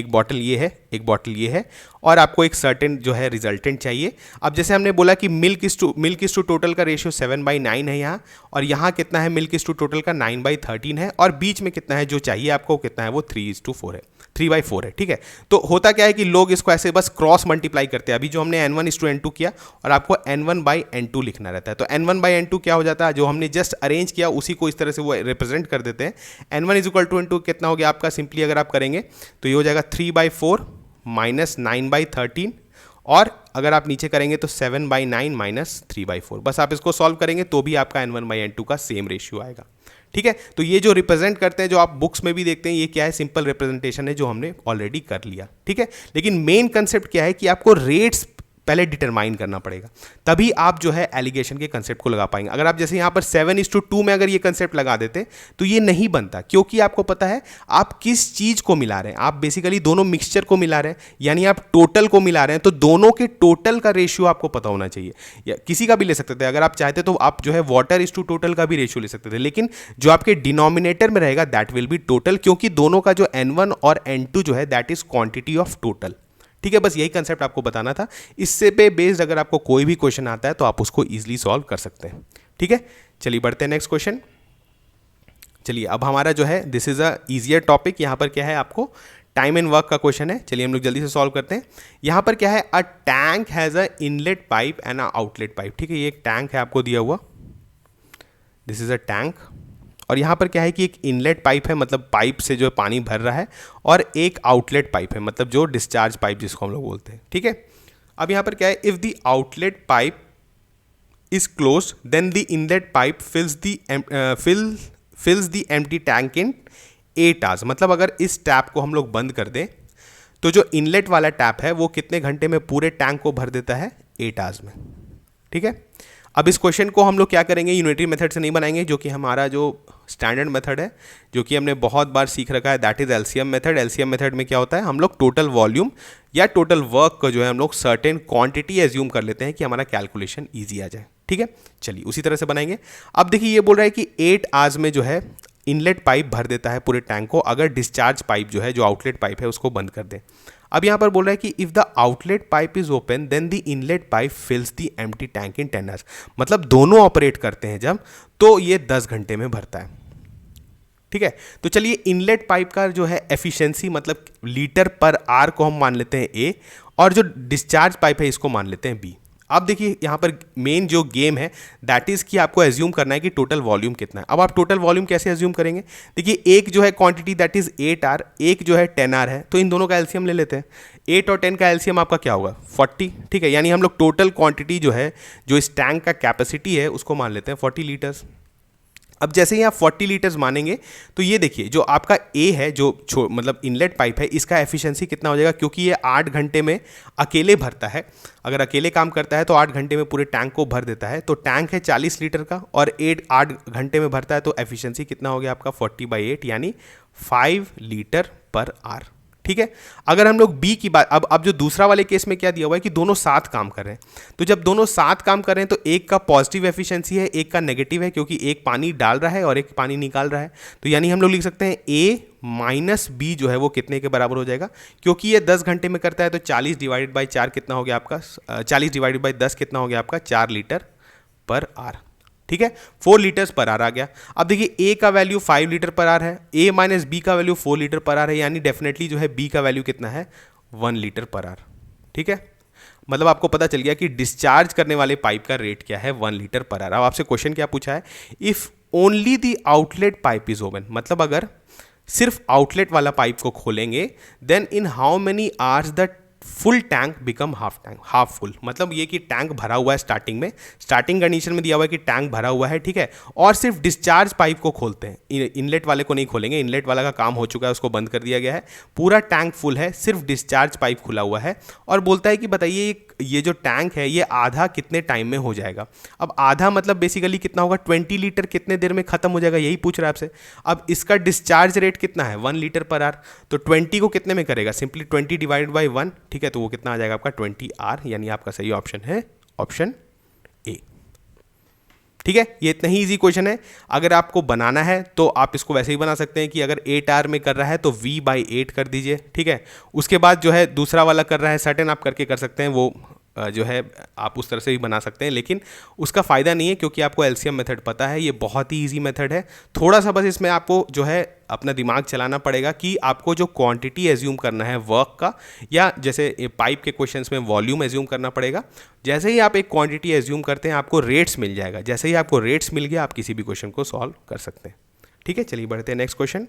बॉटल ये है, एक बॉटल ये है, और आपको एक सर्टेन जो है रिजल्टेंट चाहिए। अब जैसे हमने बोला कि मिल्क इज टू टोटल का रेशियो 7/9 है यहाँ, और यहाँ कितना है, मिल्क इज टू टोटल का 9/13 है, और बीच में कितना है जो चाहिए आपको, कितना है वो 3:4 है, 3/4 है, ठीक है। तो होता क्या है कि लोग इसको ऐसे बस क्रॉस मल्टीप्लाई करते हैं। अभी जो हमने N1:N2 किया, और आपको N1/N2 लिखना रहता है, तो N1/N2 क्या हो जाता है, जो हमने जस्ट अरेंज किया उसी को इस तरह से वो रिप्रेजेंट कर देते हैं। N1 = N2 कितना हो गया आपका, सिंपली अगर आप करेंगे तो ये हो जाएगा 3/4 माइनस 9/13, और अगर आप नीचे करेंगे तो 7/9 माइनस 3/4। बस आप इसको सॉल्व करेंगे तो भी आपका N1/N2 का सेम रेशियो आएगा, ठीक है। तो ये जो रिप्रेजेंट करते हैं, जो आप बुक्स में भी देखते हैं, ये क्या है, सिंपल रिप्रेजेंटेशन है जो हमने ऑलरेडी कर लिया, ठीक है। लेकिन मेन कंसेप्ट क्या है कि आपको रेट्स पहले डिटरमाइन करना पड़ेगा, तभी आप जो है एलिगेशन के कंसेप्ट को लगा पाएंगे। अगर आप जैसे यहाँ पर 7:2 में अगर ये कंसेप्ट लगा देते तो ये नहीं बनता, क्योंकि आपको पता है आप किस चीज़ को मिला रहे हैं, आप बेसिकली दोनों मिक्सचर को मिला रहे हैं, यानी आप टोटल को मिला रहे हैं, तो दोनों के टोटल का रेशियो आपको पता होना चाहिए। या किसी का भी ले सकते थे, अगर आप चाहते तो आप जो है वाटर इज टू टोटल का भी रेशियो ले सकते थे, लेकिन जो आपके डिनोमिनेटर में रहेगा दैट विल बी टोटल, क्योंकि दोनों का जो N1 और N2 जो है that is quantity of total, ठीक है। बस यही कंसेप्ट आपको बताना था। इससे पे बेस्ड अगर आपको कोई भी क्वेश्चन आता है तो आप उसको इजीली सॉल्व कर सकते हैं, ठीक है। चलिए बढ़ते हैं नेक्स्ट क्वेश्चन। चलिए अब हमारा जो है this is a easier topic. यहाँ पर क्या है, आपको टाइम एंड वर्क का क्वेश्चन है। चलिए हम लोग जल्दी से सॉल्व करते हैं। यहाँ पर क्या है, a tank has a inlet pipe and a outlet pipe, ठीक है। ये एक टैंक है आपको दिया हुआ, दिस इज अ टैंक, और यहाँ पर क्या है कि एक इनलेट पाइप है, मतलब पाइप से जो पानी भर रहा है, और एक आउटलेट पाइप है, मतलब जो डिस्चार्ज पाइप जिसको हम लोग बोलते हैं, ठीक है। अब यहाँ पर क्या है, if the outlet pipe is close then the inlet pipe fills the empty tank in 8 hours, मतलब अगर इस टैप को हम लोग बंद कर दें तो जो इनलेट वाला टैप है वो कितने घंटे में पूरे टैंक को भर देता है? 8 आवर्स में। ठीक है, अब इस क्वेश्चन को हम लोग क्या करेंगे, यूनिटरी मेथड से नहीं बनाएंगे, जो कि हमारा जो स्टैंडर्ड मेथड है, जो कि हमने बहुत बार सीख रखा है, that is LCM method. LCM method में क्या होता है, हम लोग टोटल वॉल्यूम या टोटल वर्क को जो है हम लोग सर्टेन क्वांटिटी एज्यूम कर लेते हैं कि हमारा कैलकुलेशन ईजी आ जाए। ठीक है, चलिए उसी तरह से बनाएंगे। अब देखिए ये बोल रहा है कि 8 आवर्स में जो है इनलेट पाइप भर देता है पूरे टैंक को, अगर डिस्चार्ज पाइप जो है, जो आउटलेट पाइप है, उसको बंद कर दें। अब यहां पर बोल रहा है कि if the outlet pipe is open then the inlet pipe fills the empty tank in 10 hours, मतलब दोनों ऑपरेट करते हैं जब, तो ये 10 घंटे में भरता है। ठीक है, तो चलिए इनलेट पाइप का जो है एफिशिएंसी, मतलब लीटर पर आवर को हम मान लेते हैं ए, और जो डिस्चार्ज पाइप है इसको मान लेते हैं बी। अब देखिए यहाँ पर मेन जो गेम है दैट इज कि आपको एज्यूम करना है कि टोटल वॉल्यूम कितना है। अब आप टोटल वॉल्यूम कैसे एज्यूम करेंगे, देखिए एक जो है क्वांटिटी दैट इज 8 आवर, एक जो है 10 आवर है, तो इन दोनों का एलसीएम ले लेते हैं। 8 और 10 का एलसीएम आपका क्या होगा? 40। ठीक है, यानी हम लोग टोटल क्वांटिटी जो है, जो इस टैंक का कैपेसिटी है, उसको मान लेते हैं 40 लीटर्स। अब जैसे ही आप 40 लीटर्स मानेंगे तो ये देखिए जो आपका ए है, जो मतलब इनलेट पाइप है, इसका एफिशिएंसी कितना हो जाएगा, क्योंकि ये 8 घंटे में अकेले भरता है। अगर अकेले काम करता है तो 8 घंटे में पूरे टैंक को भर देता है। तो टैंक है 40 लीटर का और 8 घंटे में भरता है, तो एफिशिएंसी कितना हो गया आपका 40/8, यानी 5 लीटर पर आवर। ठीक है, अगर हम लोग बी की बात, अब जो दूसरा वाले केस में क्या दिया हुआ है कि दोनों साथ काम कर रहे हैं, तो जब दोनों साथ काम कर रहे हैं तो एक का पॉजिटिव एफिशिएंसी है, एक का नेगेटिव है, क्योंकि एक पानी डाल रहा है और एक पानी निकाल रहा है। तो यानी हम लोग लिख सकते हैं ए माइनस बी जो है वो कितने के बराबर हो जाएगा, क्योंकि ये 10 घंटे में करता है, तो 40 डिवाइडेड बाई 4 कितना हो गया आपका, 40 डिवाइडेड बाई 10 कितना हो गया आपका, 4 लीटर पर आवर। ठीक है, 4 लीटर्स पर आवर आ गया। अब देखिए ए का वैल्यू 5 लीटर पर आवर है, ए माइनस बी का वैल्यू 4 लीटर पर आवर है, यानी डेफिनेटली जो है बी का वैल्यू कितना है, 1 लीटर पर आवर। ठीक है, मतलब आपको पता चल गया कि डिस्चार्ज करने वाले पाइप का रेट क्या है, 1 लीटर पर आवर। अब आपसे क्वेश्चन क्या पूछा है, if only the outlet pipe is open, मतलब अगर सिर्फ आउटलेट वाला पाइप को खोलेंगे, then in how many hours the full tank become half full, मतलब ये कि टैंक भरा हुआ है स्टार्टिंग में, स्टार्टिंग कंडीशन में दिया हुआ है कि टैंक भरा हुआ है। ठीक है, और सिर्फ डिस्चार्ज पाइप को खोलते हैं, इनलेट वाले को नहीं खोलेंगे, इनलेट वाला का काम हो चुका है, उसको बंद कर दिया गया है, पूरा टैंक फुल है, सिर्फ डिस्चार्ज पाइप खुला हुआ है। और बोलता है कि बताइए ये जो टैंक है ये आधा कितने टाइम में हो जाएगा। अब आधा मतलब बेसिकली कितना होगा, 20 लीटर कितने देर में खत्म हो जाएगा, यही पूछ रहा है आपसे। अब इसका डिस्चार्ज रेट कितना है, 1 लीटर पर आवर, तो 20 को कितने में करेगा, सिंपली 20 डिवाइड बाई 1। ठीक है, तो वो कितना आ जाएगा आपका 20 आवर, यानी आपका सही ऑप्शन है ऑप्शन ए। ठीक है, ये इतना ही इजी क्वेश्चन है। अगर आपको बनाना है तो आप इसको वैसे ही बना सकते हैं कि अगर 8 आवर में कर रहा है तो v/8 कर दीजिए। ठीक है, उसके बाद जो है दूसरा वाला कर रहा है सर्टेन, आप करके कर सकते हैं, वो जो है आप उस तरह से भी बना सकते हैं, लेकिन उसका फ़ायदा नहीं है क्योंकि आपको एलसीएम मेथड पता है। ये बहुत ही इजी मेथड है, थोड़ा सा बस इसमें आपको जो है अपना दिमाग चलाना पड़ेगा कि आपको जो क्वांटिटी एज्यूम करना है वर्क का, या जैसे पाइप के क्वेश्चंस में वॉल्यूम एज्यूम करना पड़ेगा। जैसे ही आप एक क्वांटिटी एज्यूम करते हैं आपको रेट्स मिल जाएगा, जैसे ही आपको रेट्स मिल गया आप किसी भी क्वेश्चन को सॉल्व कर सकते हैं। ठीक है, चलिए बढ़ते हैं नेक्स्ट क्वेश्चन।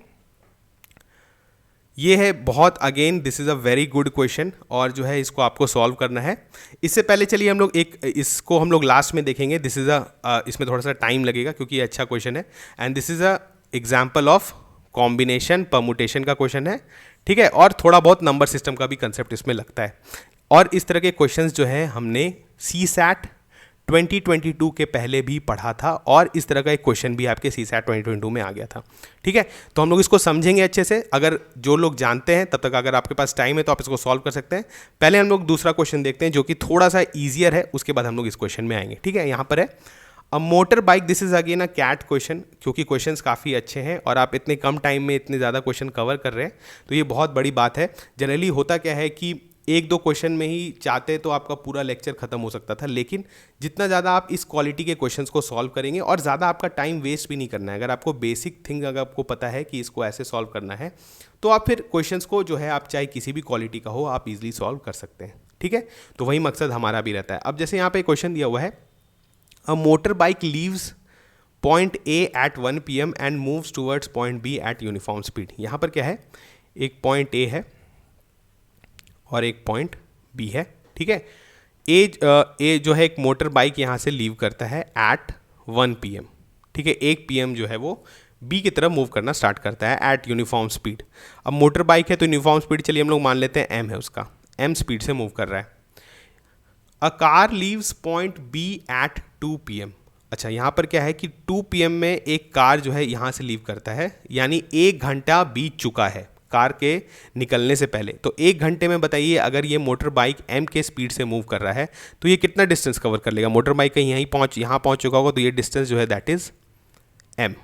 ये है बहुत, again this is a very good question, और जो है इसको आपको सॉल्व करना है। इससे पहले चलिए हम लोग इसको हम लोग लास्ट में देखेंगे। दिस इज़ इसमें थोड़ा सा टाइम लगेगा क्योंकि ये अच्छा क्वेश्चन है, and this is a example of combination permutation का क्वेश्चन है। ठीक है, और थोड़ा बहुत नंबर सिस्टम का भी कंसेप्ट इसमें लगता है, और इस तरह के क्वेश्चंस जो है हमने CSAT 2022 के पहले भी पढ़ा था, और इस तरह का एक क्वेश्चन भी आपके CSAT 2022 में आ गया था। ठीक है, तो हम लोग इसको समझेंगे अच्छे से। अगर जो लोग जानते हैं तब तक अगर आपके पास टाइम है तो आप इसको सॉल्व कर सकते हैं। पहले हम लोग दूसरा क्वेश्चन देखते हैं जो कि थोड़ा सा ईजियर है, उसके बाद हम लोग इस क्वेश्चन में आएंगे। ठीक है, यहाँ पर है a motor bike, this is again a CAT question, क्योंकि क्वेश्चंस काफ़ी अच्छे हैं और आप इतने कम टाइम में इतने ज़्यादा क्वेश्चन कवर कर रहे हैं, तो ये बहुत बड़ी बात है। जनरली होता क्या है कि 1-2 क्वेश्चन में ही चाहते तो आपका पूरा लेक्चर खत्म हो सकता था, लेकिन जितना ज़्यादा आप इस क्वालिटी के क्वेश्चंस को सॉल्व करेंगे और ज़्यादा आपका टाइम वेस्ट भी नहीं करना है। अगर आपको बेसिक थिंग अगर आपको पता है कि इसको ऐसे सॉल्व करना है, तो आप फिर क्वेश्चंस को जो है आप चाहे किसी भी क्वालिटी का हो आप इजीली सॉल्व कर सकते हैं। ठीक है, तो वही मकसद हमारा भी रहता है। अब जैसे यहाँ पे क्वेश्चन दिया हुआ है, a motor bike leaves point A at 1 PM and moves towards point B eight uniform speed. यहाँ पर क्या है, एक पॉइंट A है और एक पॉइंट B है। ठीक है, ए जो है एक मोटर बाइक यहाँ से लीव करता है एट 1 PM। ठीक है, 1 PM जो है वो बी की तरफ मूव करना स्टार्ट करता है एट यूनिफॉर्म स्पीड। अब मोटर बाइक है तो यूनिफॉर्म स्पीड चलिए हम लोग मान लेते हैं एम है उसका, एम स्पीड से मूव कर रहा है। A car leaves point B at 2 PM। अच्छा, यहाँ पर क्या है कि 2 PM में एक कार जो है यहाँ से लीव करता है, यानी 1 घंटा बीत चुका है कार के निकलने से पहले। तो 1 घंटे में बताइए अगर ये मोटर बाइक एम के स्पीड से मूव कर रहा है तो ये कितना डिस्टेंस कवर कर लेगा। मोटर बाइक कहीं यहाँ पहुँच चुका होगा तो ये डिस्टेंस जो है दैट इज़ एम।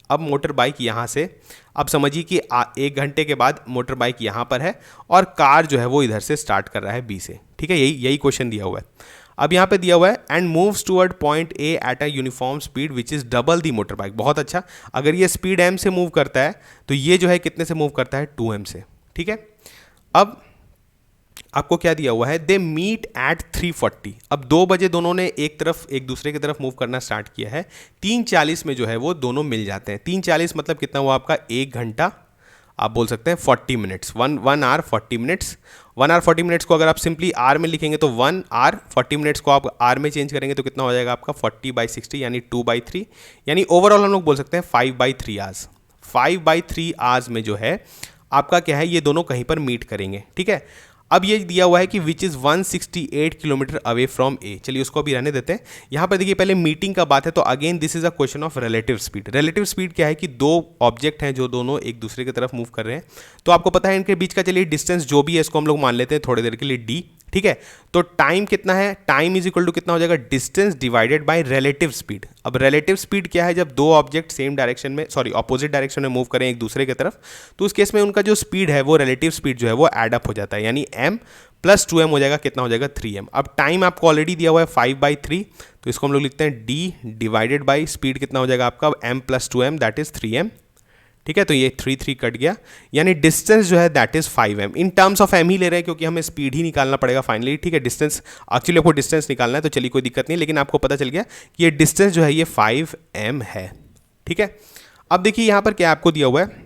अब मोटर बाइक यहाँ से, अब समझिए कि 1 घंटे के बाद मोटर बाइक यहाँ पर है और कार जो है वो इधर से स्टार्ट कर रहा है बी से, ठीक है। यही क्वेश्चन दिया हुआ है। अब यहाँ पे दिया हुआ है and moves toward point A at a uniform speed which is double the motor bike. बहुत अच्छा, अगर ये स्पीड एम से मूव करता है तो ये जो है कितने से मूव करता है, 2M से, ठीक है। अब आपको क्या दिया हुआ है, दे मीट एट 3:40। अब 2 बजे दोनों ने एक दूसरे की तरफ मूव करना स्टार्ट किया है। 3:40 में जो है वो दोनों मिल जाते हैं। 3:40 मतलब कितना हुआ आपका, 1 घंटा, आप बोल सकते हैं 40 minutes, 1 hour 40 minutes. 1 hour 40 minutes को अगर आप सिंपली आर में लिखेंगे तो 1 आवर 40 मिनट्स को आप आर में चेंज करेंगे तो कितना हो जाएगा आपका 40/60 यानी 2/3, यानी ओवरऑल हम लोग बोल सकते हैं 5/3 आवर्स। 5/3 आवर्स में जो है आपका क्या है, ये दोनों कहीं पर मीट करेंगे, ठीक है। अब ये दिया हुआ है कि which is 168 kilometre away from A. चलिए उसको भी रहने देते हैं। यहाँ पर देखिए पहले मीटिंग का बात है तो again this is a question of relative speed. Relative speed क्या है कि 2 ऑब्जेक्ट हैं जो दोनों एक दूसरे की तरफ मूव कर रहे हैं, तो आपको पता है इनके बीच का चलिए डिस्टेंस जो भी है इसको हम लोग मान लेते हैं थोड़ी देर के लिए डी, ठीक है। तो टाइम कितना है, टाइम इज इक्वल टू कितना हो जाएगा, distance divided by relative speed. अब रिलेटिव स्पीड क्या है, जब 2 ऑब्जेक्ट सेम डायरेक्शन में ऑपोजिट डायरेक्शन में मूव करें एक दूसरे की तरफ, तो उस केस में उनका जो स्पीड है वो रिलेटिव स्पीड जो है वो एड अप हो जाता है, यानी m + 2m हो जाएगा, कितना हो जाएगा 3m। अब टाइम आपको ऑलरेडी दिया हुआ है 5/3, तो इसको हम लोग लिखते हैं d डिवाइडेड बाई स्पीड कितना हो जाएगा आपका m + 2m that is 3m, ठीक है। तो ये 3 कट गया, यानी डिस्टेंस जो है that is 5m। In terms of m ही ले रहे हैं क्योंकि हमें स्पीड ही निकालना पड़ेगा फाइनली, ठीक है। डिस्टेंस एक्चुअली आपको डिस्टेंस निकालना है तो चलिए कोई दिक्कत नहीं, लेकिन आपको पता चल गया कि ये डिस्टेंस जो है ये 5m है, ठीक है। अब देखिए यहाँ पर क्या आपको दिया हुआ है,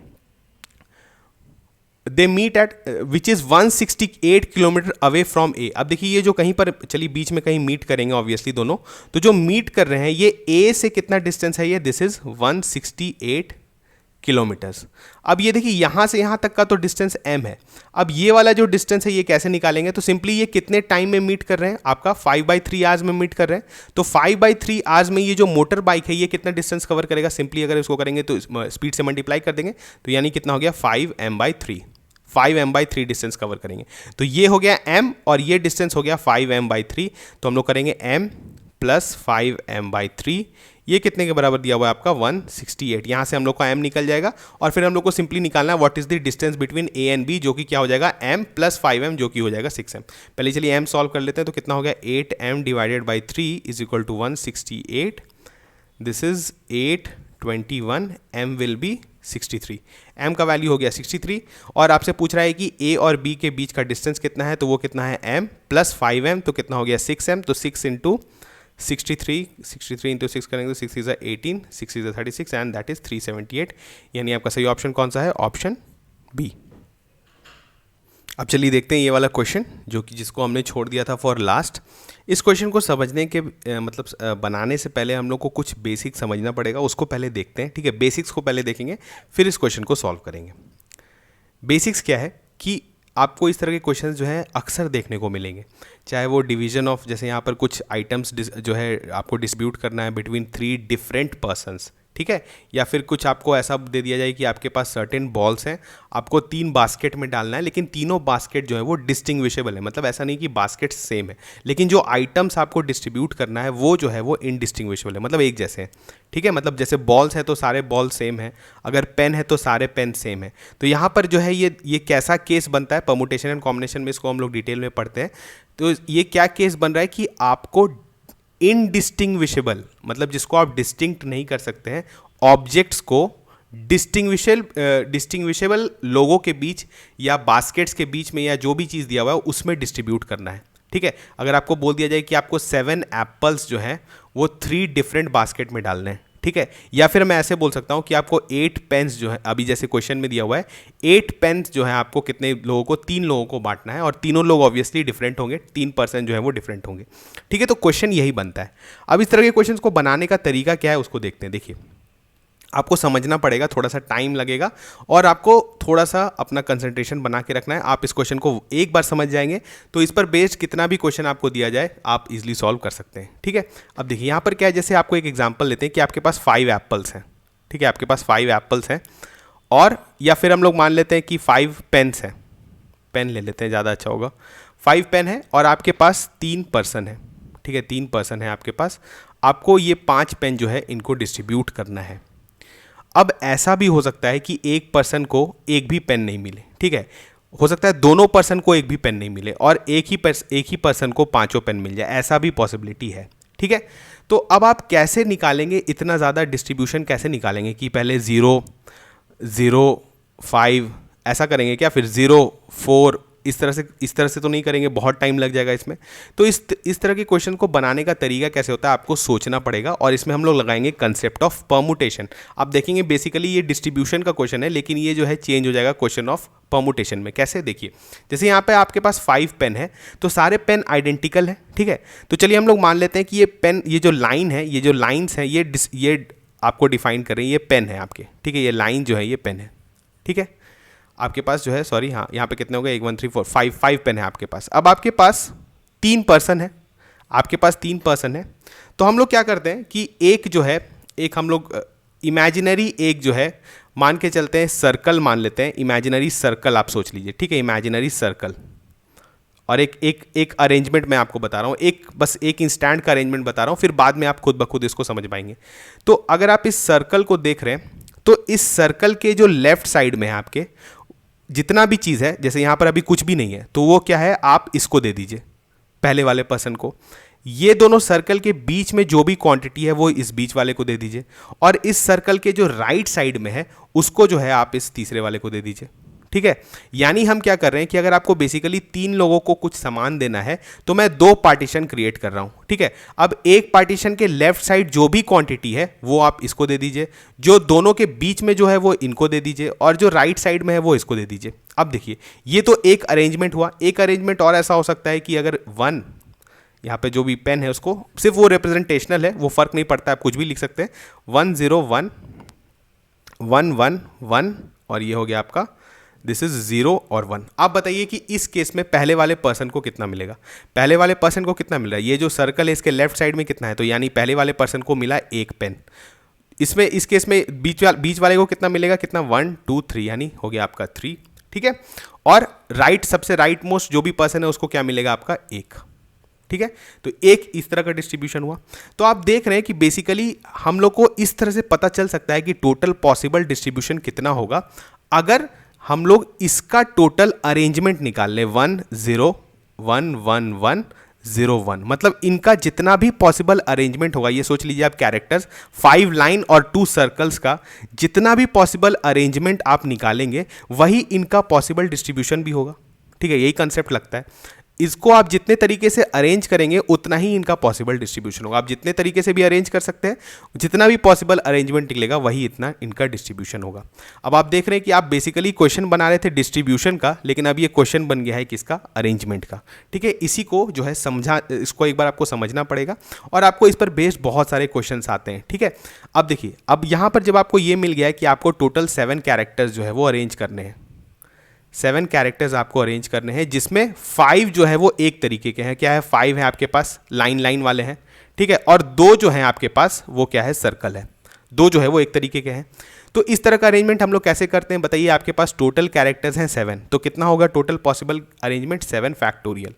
they meet at which is 168 kilometre away from A. अब देखिए ये जो कहीं पर, चलिए बीच में कहीं मीट करेंगे ऑब्वियसली दोनों, तो जो मीट कर रहे हैं ये ए से कितना डिस्टेंस है, ये दिस इज 168 किलोमीटर्स। अब ये देखिए यहाँ से यहाँ तक का तो डिस्टेंस m है। अब ये वाला जो डिस्टेंस है ये कैसे निकालेंगे, तो सिंपली ये कितने टाइम में मीट कर रहे हैं, आपका 5/3 आवर्स में मीट कर रहे हैं। तो 5/3 आवर्स में ये जो मोटर बाइक है ये कितना डिस्टेंस कवर करेगा, सिंपली अगर इसको करेंगे तो स्पीड से मल्टीप्लाई कर देंगे तो यानी कितना हो गया 5m/3, 5m/3 डिस्टेंस कवर करेंगे। तो ये हो गया m और ये डिस्टेंस हो गया 5m/3, तो हम लोग करेंगे m + 5m/3, ये कितने के बराबर दिया हुआ है आपका 168। यहाँ से हम लोग का m निकल जाएगा और फिर हम लोग को सिंपली निकालना है what is the distance between a and b, जो कि क्या हो जाएगा m + 5m, जो कि हो जाएगा 6m। पहले चलिए m सॉल्व कर लेते हैं, तो कितना हो गया 8m divided by 3 is equal to 168, this is 821, m will be 63, m का वैल्यू हो गया 63। और आपसे पूछ रहा है कि a और b के बीच का डिस्टेंस कितना है, तो वो कितना है m + 5m, तो कितना हो गया 6m, तो 6 × 63 × 6 करेंगे तो 6 × 18, 6 × 36 एंड दैट इज 378, यानी आपका सही ऑप्शन कौन सा है, ऑप्शन बी। अब चलिए देखते हैं ये वाला क्वेश्चन जो कि जिसको हमने छोड़ दिया था फॉर लास्ट। इस क्वेश्चन को समझने के मतलब बनाने से पहले हम लोग को कुछ बेसिक समझना पड़ेगा, उसको पहले देखते हैं, ठीक है। बेसिक्स को पहले देखेंगे फिर इस क्वेश्चन को सॉल्व करेंगे। बेसिक्स क्या है कि आपको इस तरह के क्वेश्चंस जो है अक्सर देखने को मिलेंगे, चाहे वो डिवीजन ऑफ, जैसे यहाँ पर कुछ आइटम्स जो है आपको डिस्ट्रीब्यूट करना है बिटवीन 3 डिफरेंट पर्सन्स, ठीक है। या फिर कुछ आपको ऐसा दे दिया जाए कि आपके पास सर्टेन बॉल्स हैं, आपको 3 बास्केट में डालना है, लेकिन तीनों बास्केट जो है वो डिस्टिंग्विशेबल है, मतलब ऐसा नहीं कि बास्केट सेम है, लेकिन जो आइटम्स आपको डिस्ट्रीब्यूट करना है वो जो है वो इनडिस्टिंग्विशेबल है, मतलब एक जैसे हैं, ठीक है। मतलब जैसे बॉल्स है तो सारे बॉल सेम है, अगर पेन है तो सारे पेन सेम है। तो यहाँ पर जो है ये कैसा केस बनता है, परमुटेशन एंड कॉम्बिनेशन में इसको हम लोग डिटेल में पढ़ते हैं। तो ये क्या केस बन रहा है कि आपको इनडिस्टिंग्विशेबल, मतलब जिसको आप डिस्टिंक्ट नहीं कर सकते हैं, ऑब्जेक्ट्स को डिस्टिंग्विशेबल लोगों के बीच या बास्केट्स के बीच में या जो भी चीज़ दिया हुआ है उसमें डिस्ट्रीब्यूट करना है, ठीक है। अगर आपको बोल दिया जाए कि आपको 7 एप्पल्स जो हैं वो 3 डिफरेंट बास्केट में डालने हैं, ठीक है। या फिर मैं ऐसे बोल सकता हूँ कि आपको 8 पेन्स जो है, अभी जैसे क्वेश्चन में दिया हुआ है 8 पेन्स जो है आपको कितने लोगों को, 3 लोगों को बांटना है और तीनों लोग ऑब्वियसली डिफरेंट होंगे, 3% जो है वो डिफरेंट होंगे, ठीक है। तो क्वेश्चन यही बनता है। अब इस तरह के क्वेश्चन को बनाने का तरीका क्या है उसको देखते हैं। देखिए आपको समझना पड़ेगा, थोड़ा सा टाइम लगेगा और आपको थोड़ा सा अपना कंसंट्रेशन बना के रखना है। आप इस क्वेश्चन को एक बार समझ जाएंगे तो इस पर बेस्ड कितना भी क्वेश्चन आपको दिया जाए आप इजीली सॉल्व कर सकते हैं। ठीक है, अब देखिए यहाँ पर क्या है, जैसे आपको एक एग्जांपल लेते हैं कि आपके पास 5 एप्पल्स हैं। ठीक है, आपके पास 5 एप्पल्स हैं और या फिर हम लोग मान लेते हैं कि 5 पेन्स हैं, पेन ले लेते हैं, ज़्यादा अच्छा होगा। 5 पेन है और आपके पास 3 पर्सन है। ठीक है, 3 पर्सन है आपके पास, आपको ये 5 पेन जो है इनको डिस्ट्रीब्यूट करना है। अब ऐसा भी हो सकता है कि एक पर्सन को एक भी पेन नहीं मिले। ठीक है, हो सकता है दोनों पर्सन को एक भी पेन नहीं मिले और एक ही पर्सन को 5 पेन मिल जाए, ऐसा भी पॉसिबिलिटी है। ठीक है, तो अब आप कैसे निकालेंगे इतना ज़्यादा डिस्ट्रीब्यूशन, कैसे निकालेंगे कि पहले 0 0 5 ऐसा करेंगे क्या, फिर 0 4 इस तरह से तो नहीं करेंगे, बहुत टाइम लग जाएगा इसमें। तो इस तरह के क्वेश्चन को बनाने का तरीका कैसे होता है आपको सोचना पड़ेगा और इसमें हम लोग लगाएंगे कंसेप्ट ऑफ परमुटेशन। आप देखेंगे बेसिकली ये डिस्ट्रीब्यूशन का क्वेश्चन है लेकिन ये जो है चेंज हो जाएगा क्वेश्चन ऑफ परमुटेशन में। कैसे, देखिए जैसे यहाँ पे आपके पास 5 पेन है तो सारे पेन आइडेंटिकल है। ठीक है, तो चलिए हम लोग मान लेते हैं कि ये पेन, ये जो लाइन है, ये जो लाइन्स हैं ये आपको डिफाइन कर रही है, ये पेन है आपके। ठीक है, ये लाइन जो है ये पेन है। ठीक है, आपके पास जो है, सॉरी हाँ, यहाँ पे कितने हो गए, 1 1 3 4 5 पेन है आपके पास। अब आपके पास 3 पर्सन है, आपके पास 3 पर्सन है, तो हम लोग क्या करते हैं कि एक जो है, एक हम लोग इमेजिनरी एक जो है मान के चलते हैं, सर्कल मान लेते हैं, इमेजिनरी सर्कल आप सोच लीजिए। ठीक है, इमेजिनरी सर्कल और एक अरेंजमेंट मैं आपको बता रहा हूँ, बस एक इंस्टेंट का अरेंजमेंट बता रहा हूँ, फिर बाद में आप खुद ब खुद इसको समझ पाएंगे। तो अगर आप इस सर्कल को देख रहे हैं तो इस सर्कल के जो लेफ्ट साइड में है आपके जितना भी चीज़ है, जैसे यहाँ पर अभी कुछ भी नहीं है तो वो क्या है, आप इसको दे दीजिए पहले वाले पर्सन को। ये दोनों सर्कल के बीच में जो भी क्वांटिटी है वो इस बीच वाले को दे दीजिए और इस सर्कल के जो राइट साइड में है उसको जो है आप इस तीसरे वाले को दे दीजिए। ठीक है, यानी हम क्या कर रहे हैं कि अगर आपको बेसिकली 3 लोगों को कुछ सामान देना है तो मैं 2 पार्टीशन क्रिएट कर रहा हूं। ठीक है, अब एक पार्टीशन के लेफ्ट साइड जो भी क्वांटिटी है वो आप इसको दे दीजिए, जो दोनों के बीच में जो है वो इनको दे दीजिए और जो राइट साइड में है वो इसको दे दीजिए। अब देखिए ये तो एक अरेंजमेंट हुआ। एक अरेंजमेंट और ऐसा हो सकता है कि अगर 1 यहाँ पे जो भी पेन है उसको सिर्फ वो रिप्रेजेंटेशनल है, वो फर्क नहीं पड़ता, आप कुछ भी लिख सकते हैं। 1 0 1 1 1 1 और ये हो गया आपका, दिस इज 0 और 1। आप बताइए कि इस केस में पहले वाले पर्सन को कितना मिलेगा, पहले वाले पर्सन को कितना मिल रहा है, ये जो सर्कल है इसके लेफ्ट साइड में कितना है, तो यानी पहले वाले पर्सन को मिला 1 पेन। इसमें इस केस में बीच वाले को कितना मिलेगा, कितना 1 2 3 यानी हो गया आपका 3। ठीक है, और सबसे राइट मोस्ट जो भी पर्सन है उसको क्या मिलेगा आपका 1। ठीक है, तो एक इस तरह का डिस्ट्रीब्यूशन हुआ। तो आप देख रहे हैं कि बेसिकली हम लोग को इस तरह से पता चल सकता है कि टोटल पॉसिबल डिस्ट्रीब्यूशन कितना होगा अगर हम लोग इसका टोटल अरेंजमेंट निकाल लें। 1 0 1 1 1 0 1, मतलब इनका जितना भी पॉसिबल अरेंजमेंट होगा, ये सोच लीजिए आप कैरेक्टर्स 5 लाइन और 2 सर्कल्स का जितना भी पॉसिबल अरेंजमेंट आप निकालेंगे वही इनका पॉसिबल डिस्ट्रीब्यूशन भी होगा। ठीक है, यही कंसेप्ट लगता है। इसको आप जितने तरीके से अरेंज करेंगे उतना ही इनका पॉसिबल डिस्ट्रीब्यूशन होगा। आप जितने तरीके से भी अरेंज कर सकते हैं, जितना भी पॉसिबल अरेंजमेंट निकलेगा वही इतना इनका डिस्ट्रीब्यूशन होगा। अब आप देख रहे हैं कि आप बेसिकली क्वेश्चन बना रहे थे डिस्ट्रीब्यूशन का, लेकिन अब ये क्वेश्चन बन गया है किसका, अरेंजमेंट का। ठीक है, इसी को जो है इसको एक बार आपको समझना पड़ेगा और आपको इस पर बेस्ड बहुत सारे क्वेश्चन आते हैं। ठीक है, अब देखिए, अब यहाँ पर जब आपको ये मिल गया है कि आपको टोटल 7 कैरेक्टर्स जो है वो अरेंज करने हैं, 7 कैरेक्टर्स आपको अरेंज करने हैं, जिसमें 5 जो है वो एक तरीके के हैं। क्या है, 5 है आपके पास लाइन वाले हैं। ठीक है, और 2 जो हैं आपके पास वो क्या है, सर्कल है। 2 जो है वो एक तरीके के हैं। तो इस तरह का अरेंजमेंट हम लोग कैसे करते हैं बताइए। आपके पास टोटल कैरेक्टर्स हैं 7, तो कितना होगा टोटल पॉसिबल अरेंजमेंट, 7 फैक्टोरियल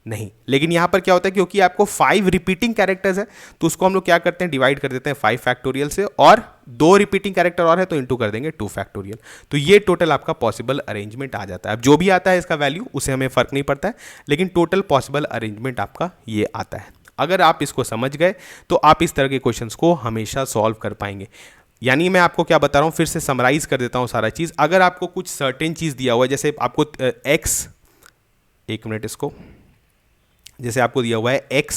नहीं। लेकिन यहाँ पर क्या होता है, क्योंकि आपको 5 रिपीटिंग कैरेक्टर्स है तो उसको हम लोग क्या करते हैं, डिवाइड कर देते हैं 5 फैक्टोरियल से, और 2 रिपीटिंग कैरेक्टर और है तो इंटू कर देंगे 2 फैक्टोरियल। तो ये टोटल आपका पॉसिबल अरेंजमेंट आ जाता है। अब जो भी आता है इसका वैल्यू उसे हमें फर्क नहीं पड़ता है, लेकिन टोटल पॉसिबल अरेंजमेंट आपका ये आता है। अगर आप इसको समझ गए तो आप इस तरह के क्वेश्चंस को हमेशा सॉल्व कर पाएंगे। यानी मैं आपको क्या बता रहा हूँ, फिर से समराइज कर देता हूँ सारा चीज़। अगर आपको कुछ सर्टेन चीज़ दिया हुआ है, जैसे आपको एक्स, एक मिनट, इसको जैसे आपको दिया हुआ है x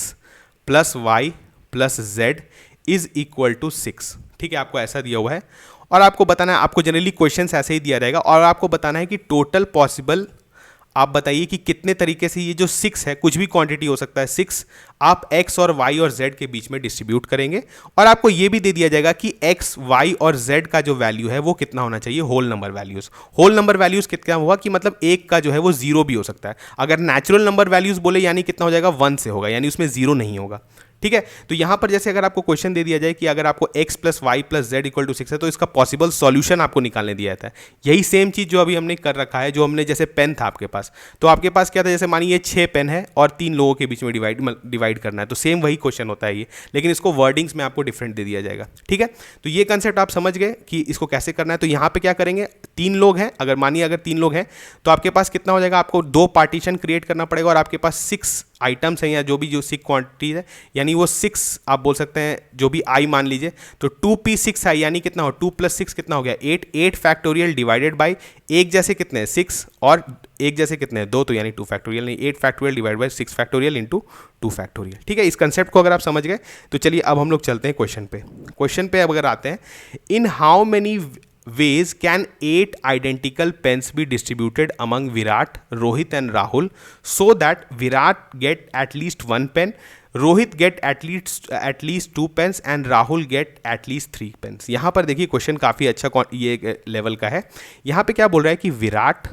plus y plus z is equal to 6। ठीक है, आपको ऐसा दिया हुआ है और आपको बताना है, आपको जनरली क्वेश्चंस ऐसे ही दिया रहेगा और आपको बताना है कि टोटल पॉसिबल आप बताइए कि कितने तरीके से ये जो 6 है, कुछ भी क्वांटिटी हो सकता है, 6 आप x और y और z के बीच में डिस्ट्रीब्यूट करेंगे और आपको ये भी दे दिया जाएगा कि x, y और z का जो वैल्यू है वो कितना होना चाहिए, whole number values. Whole number values कितना हुआ कि मतलब एक का जो है वो 0 भी हो सकता है। अगर नेचुरल नंबर वैल्यूज बोले यानी कितना हो जाएगा, 1 से होगा, यानी उसमें 0 नहीं होगा। ठीक है, तो यहां पर जैसे अगर आपको क्वेश्चन दे दिया जाए कि अगर आपको x plus y plus z equal to 6 है तो इसका पॉसिबल सॉल्यूशन आपको निकालने दिया जाता है। यही सेम चीज जो अभी हमने कर रखा है, जो हमने जैसे पेन था आपके पास, तो आपके पास क्या था, जैसे मानिए 6 पेन है और 3 लोगों के बीच में डिवाइड करना है, तो सेम वही क्वेश्चन होता है ये, लेकिन इसको वर्डिंग्स में आपको डिफरेंट दे दिया जाएगा। ठीक है, तो ये कंसेप्ट आप समझ गए कि इसको कैसे करना है। तो यहाँ पे क्या करेंगे, 3 लोग हैं, अगर मानिए अगर 3 लोग हैं तो आपके पास कितना हो जाएगा, आपको 2 पार्टीशन क्रिएट करना पड़ेगा और आपके पास 6 आइटम्स हैं या जो भी जो 6 क्वांटिटी है, यानी वो 6 आप बोल सकते हैं, जो भी आई मान लीजिए, तो 2p6i यानी कितना हो, 2 + 6 कितना हो गया 8, 8 फैक्टोरियल डिवाइडेड बाई एक जैसे कितने हैं 6 और एक जैसे कितने हैं 2, तो यानी 2 फैक्टोरियल नहीं, 8 factorial divide by 6 factorial into 2 factorial. ठीक है, इस कंसेप्ट को अगर आप समझ गए तो चलिए अब हम लोग चलते हैं क्वेश्चन पे। क्वेश्चन पे अब अगर आते हैं, इन how many ways can 8 identical pens be distributed among Virat, Rohit and Rahul so that Virat get at least 1 pen, Rohit get at least 2 pens and Rahul get at least 3 pens। यहाँ पर देखिए question काफ़ी अच्छा ये level का है। यहाँ पे क्या बोल रहा है कि विराट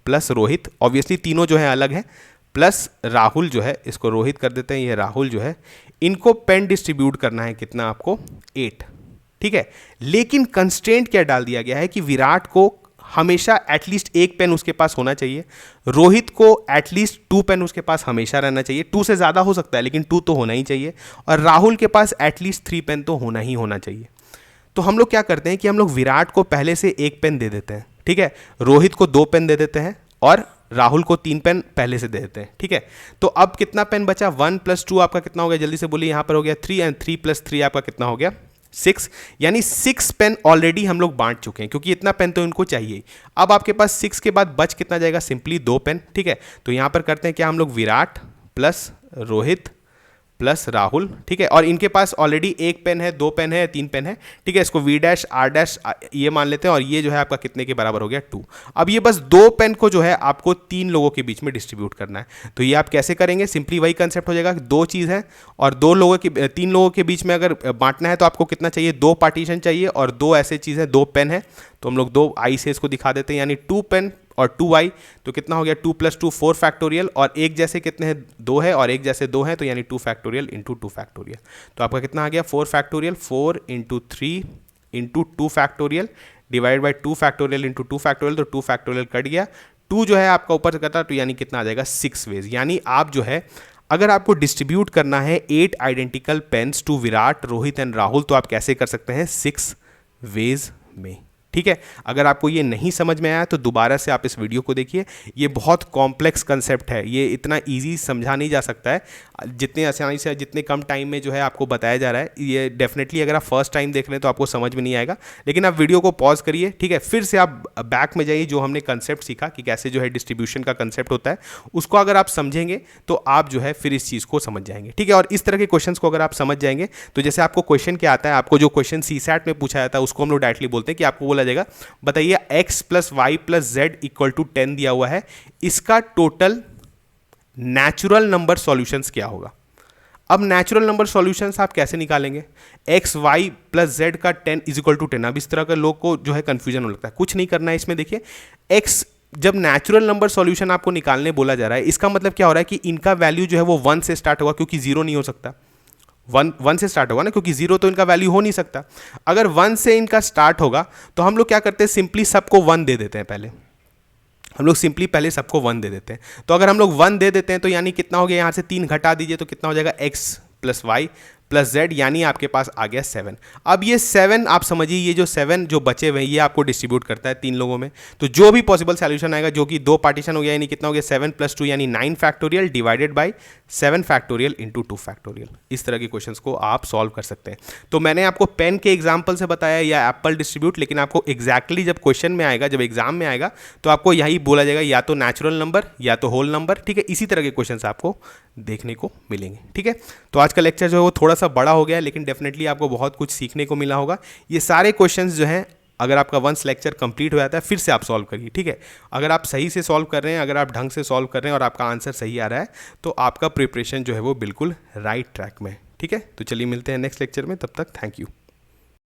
प्लस रोहित, ऑब्वियसली तीनों जो है अलग है, प्लस राहुल जो है, इसको रोहित कर देते हैं, ये राहुल जो है, इनको पेन डिस्ट्रीब्यूट करना है कितना आपको 8। ठीक है, लेकिन कंस्ट्रेंट क्या डाल दिया गया है कि विराट को हमेशा एटलीस्ट 1 पेन उसके पास होना चाहिए, रोहित को एटलीस्ट 2 पेन उसके पास हमेशा रहना चाहिए, 2 से ज़्यादा हो सकता है लेकिन 2 तो होना ही चाहिए, और राहुल के पास एटलीस्ट 3 पेन तो होना ही होना चाहिए। तो हम लोग क्या करते हैं कि हम लोग विराट को पहले से 1 पेन दे देते हैं, ठीक है, रोहित को 2 पेन दे देते हैं और राहुल को 3 पेन पहले से दे देते हैं। ठीक है, तो अब कितना पेन बचा, 1 + 2 आपका कितना हो गया, जल्दी से बोलिए, यहाँ पर हो गया 3 एंड 3 + 3 आपका कितना हो गया 6, यानी 6 पेन ऑलरेडी हम लोग बांट चुके हैं क्योंकि इतना पेन तो इनको चाहिए। अब आपके पास 6 के बाद बच कितना जाएगा, सिंपली 2 पेन। ठीक है, तो यहाँ पर करते हैं क्या हम लोग, विराट प्लस रोहित प्लस राहुल, ठीक है, और इनके पास ऑलरेडी 1 पेन है, 2 पेन है, 3 पेन है। ठीक है, इसको V' R' ये मान लेते हैं और ये जो है आपका कितने के बराबर हो गया 2। अब ये बस 2 पेन को जो है आपको 3 लोगों के बीच में डिस्ट्रीब्यूट करना है। तो ये आप कैसे करेंगे, सिंपली वही कंसेप्ट हो जाएगा, 2 चीज़ है और 3 लोगों के बीच में अगर बांटना है तो आपको कितना चाहिए, 2 पार्टीशन चाहिए और 2 ऐसे चीज़ है, 2 पेन है, तो हम लोग 2 आई से इसको दिखा देते हैं, यानी 2 पेन और 2i, तो कितना हो गया 2 + 2 4 फैक्टोरियल, और एक जैसे कितने हैं 2 है और एक जैसे 2 है, तो यानी 2 फैक्टोरियल इंटू 2 फैक्टोरियल। तो आपका कितना आ गया 4 factorial, 4 × 3 × 2 factorial divide by 2 factorial into 2 factorial, तो 2 फैक्टोरियल कट गया, 2 जो है आपका ऊपर से कटा, तो यानी कितना आ जाएगा 6 वेज। यानी आप जो है अगर आपको डिस्ट्रीब्यूट करना है 8 identical pens to Virat, Rohit and Rahul, तो आप कैसे कर सकते हैं 6 वेज में। ठीक है, अगर आपको ये नहीं समझ में आया तो दोबारा से आप इस वीडियो को देखिए, ये बहुत कॉम्प्लेक्स कंसेप्ट है, ये इतना इजी समझा नहीं जा सकता है जितने आसानी से, जितने कम टाइम में जो है आपको बताया जा रहा है। ये डेफिनेटली अगर आप फर्स्ट टाइम देख रहे हैं तो आपको समझ में नहीं आएगा, लेकिन आप वीडियो को पॉज करिए, ठीक है, फिर से आप बैक में जाइए, जो हमने कंसेप्ट सीखा कि कैसे जो है डिस्ट्रीब्यूशन का कंसेप्ट होता है, उसको अगर आप समझेंगे तो आप जो है फिर इस चीज़ को समझ जाएंगे। ठीक है, और इस तरह के क्वेश्चन को अगर आप समझ जाएंगे तो जैसे आपको क्वेश्चन क्या आता है, आपको जो क्वेश्चन CSAT में पूछा जाता है उसको हम लोग डायरेक्टली बोलते हैं कि आपको बोला जाएगा बताइए x + y + z = 10 दिया हुआ है, इसका टोटल नेचुरल नंबर सॉल्यूशंस क्या होगा। अब नेचुरल नंबर सॉल्यूशंस आप कैसे निकालेंगे, x, y + z का 10 = 10। अब इस तरह का लोग को जो है कंफ्यूजन हो लगता है, कुछ नहीं करना है इसमें। देखिए x जब नेचुरल नंबर सॉल्यूशन आपको निकालने बोला जा रहा है, इसका मतलब क्या हो रहा है कि इनका वैल्यू जो है वो 1 से स्टार्ट होगा, क्योंकि 0 नहीं हो सकता, 1 से स्टार्ट होगा ना, क्योंकि 0 तो इनका वैल्यू हो नहीं सकता। अगर 1 से इनका स्टार्ट होगा तो हम लोग क्या करते हैं, सिंपली सबको 1 दे देते हैं, पहले हम लोग सिंपली पहले सबको 1 दे देते हैं। तो अगर हम लोग 1 दे देते हैं तो यानी कितना हो गया, यहाँ से 3 घटा दीजिए तो कितना हो जाएगा x + y + z, यानी आपके पास आ गया 7। अब ये 7 आप समझिए, ये जो 7 जो बचे हुए हैं ये आपको डिस्ट्रीब्यूट करता है 3 लोगों में, तो जो भी पॉसिबल सॉल्यूशन आएगा, जो कि 2 पार्टीशन हो गया, यानी कितना हो गया 7 + 2 यानी 9 factorial divided by 7 factorial into 2 factorial. इस तरह के क्वेश्चंस को आप सॉल्व कर सकते हैं। तो मैंने आपको पेन के एग्जाम्पल से बताया या एप्पल डिस्ट्रीब्यूट, लेकिन आपको एग्जैक्टली जब क्वेश्चन में आएगा, जब एग्जाम में आएगा, तो आपको यही बोला जाएगा, या तो नेचुरल नंबर या तो होल नंबर। ठीक है, इसी तरह के क्वेश्चंस आपको देखने को मिलेंगे। ठीक है, तो आज का लेक्चर जो है वो थोड़ा सा बड़ा हो गया है, लेकिन डेफिनेटली आपको बहुत कुछ सीखने को मिला होगा। ये सारे क्वेश्चंस जो हैं अगर आपका वंस लेक्चर कंप्लीट हो जाता है फिर से आप सॉल्व करिए, ठीक है। अगर आप सही से सॉल्व कर रहे हैं, अगर आप ढंग से सॉल्व कर रहे हैं और आपका आंसर सही आ रहा है तो आपका प्रिपरेशन जो है वो बिल्कुल राइट ट्रैक में, ठीक है। तो चलिए मिलते हैं नेक्स्ट लेक्चर में, तब तक थैंक यू।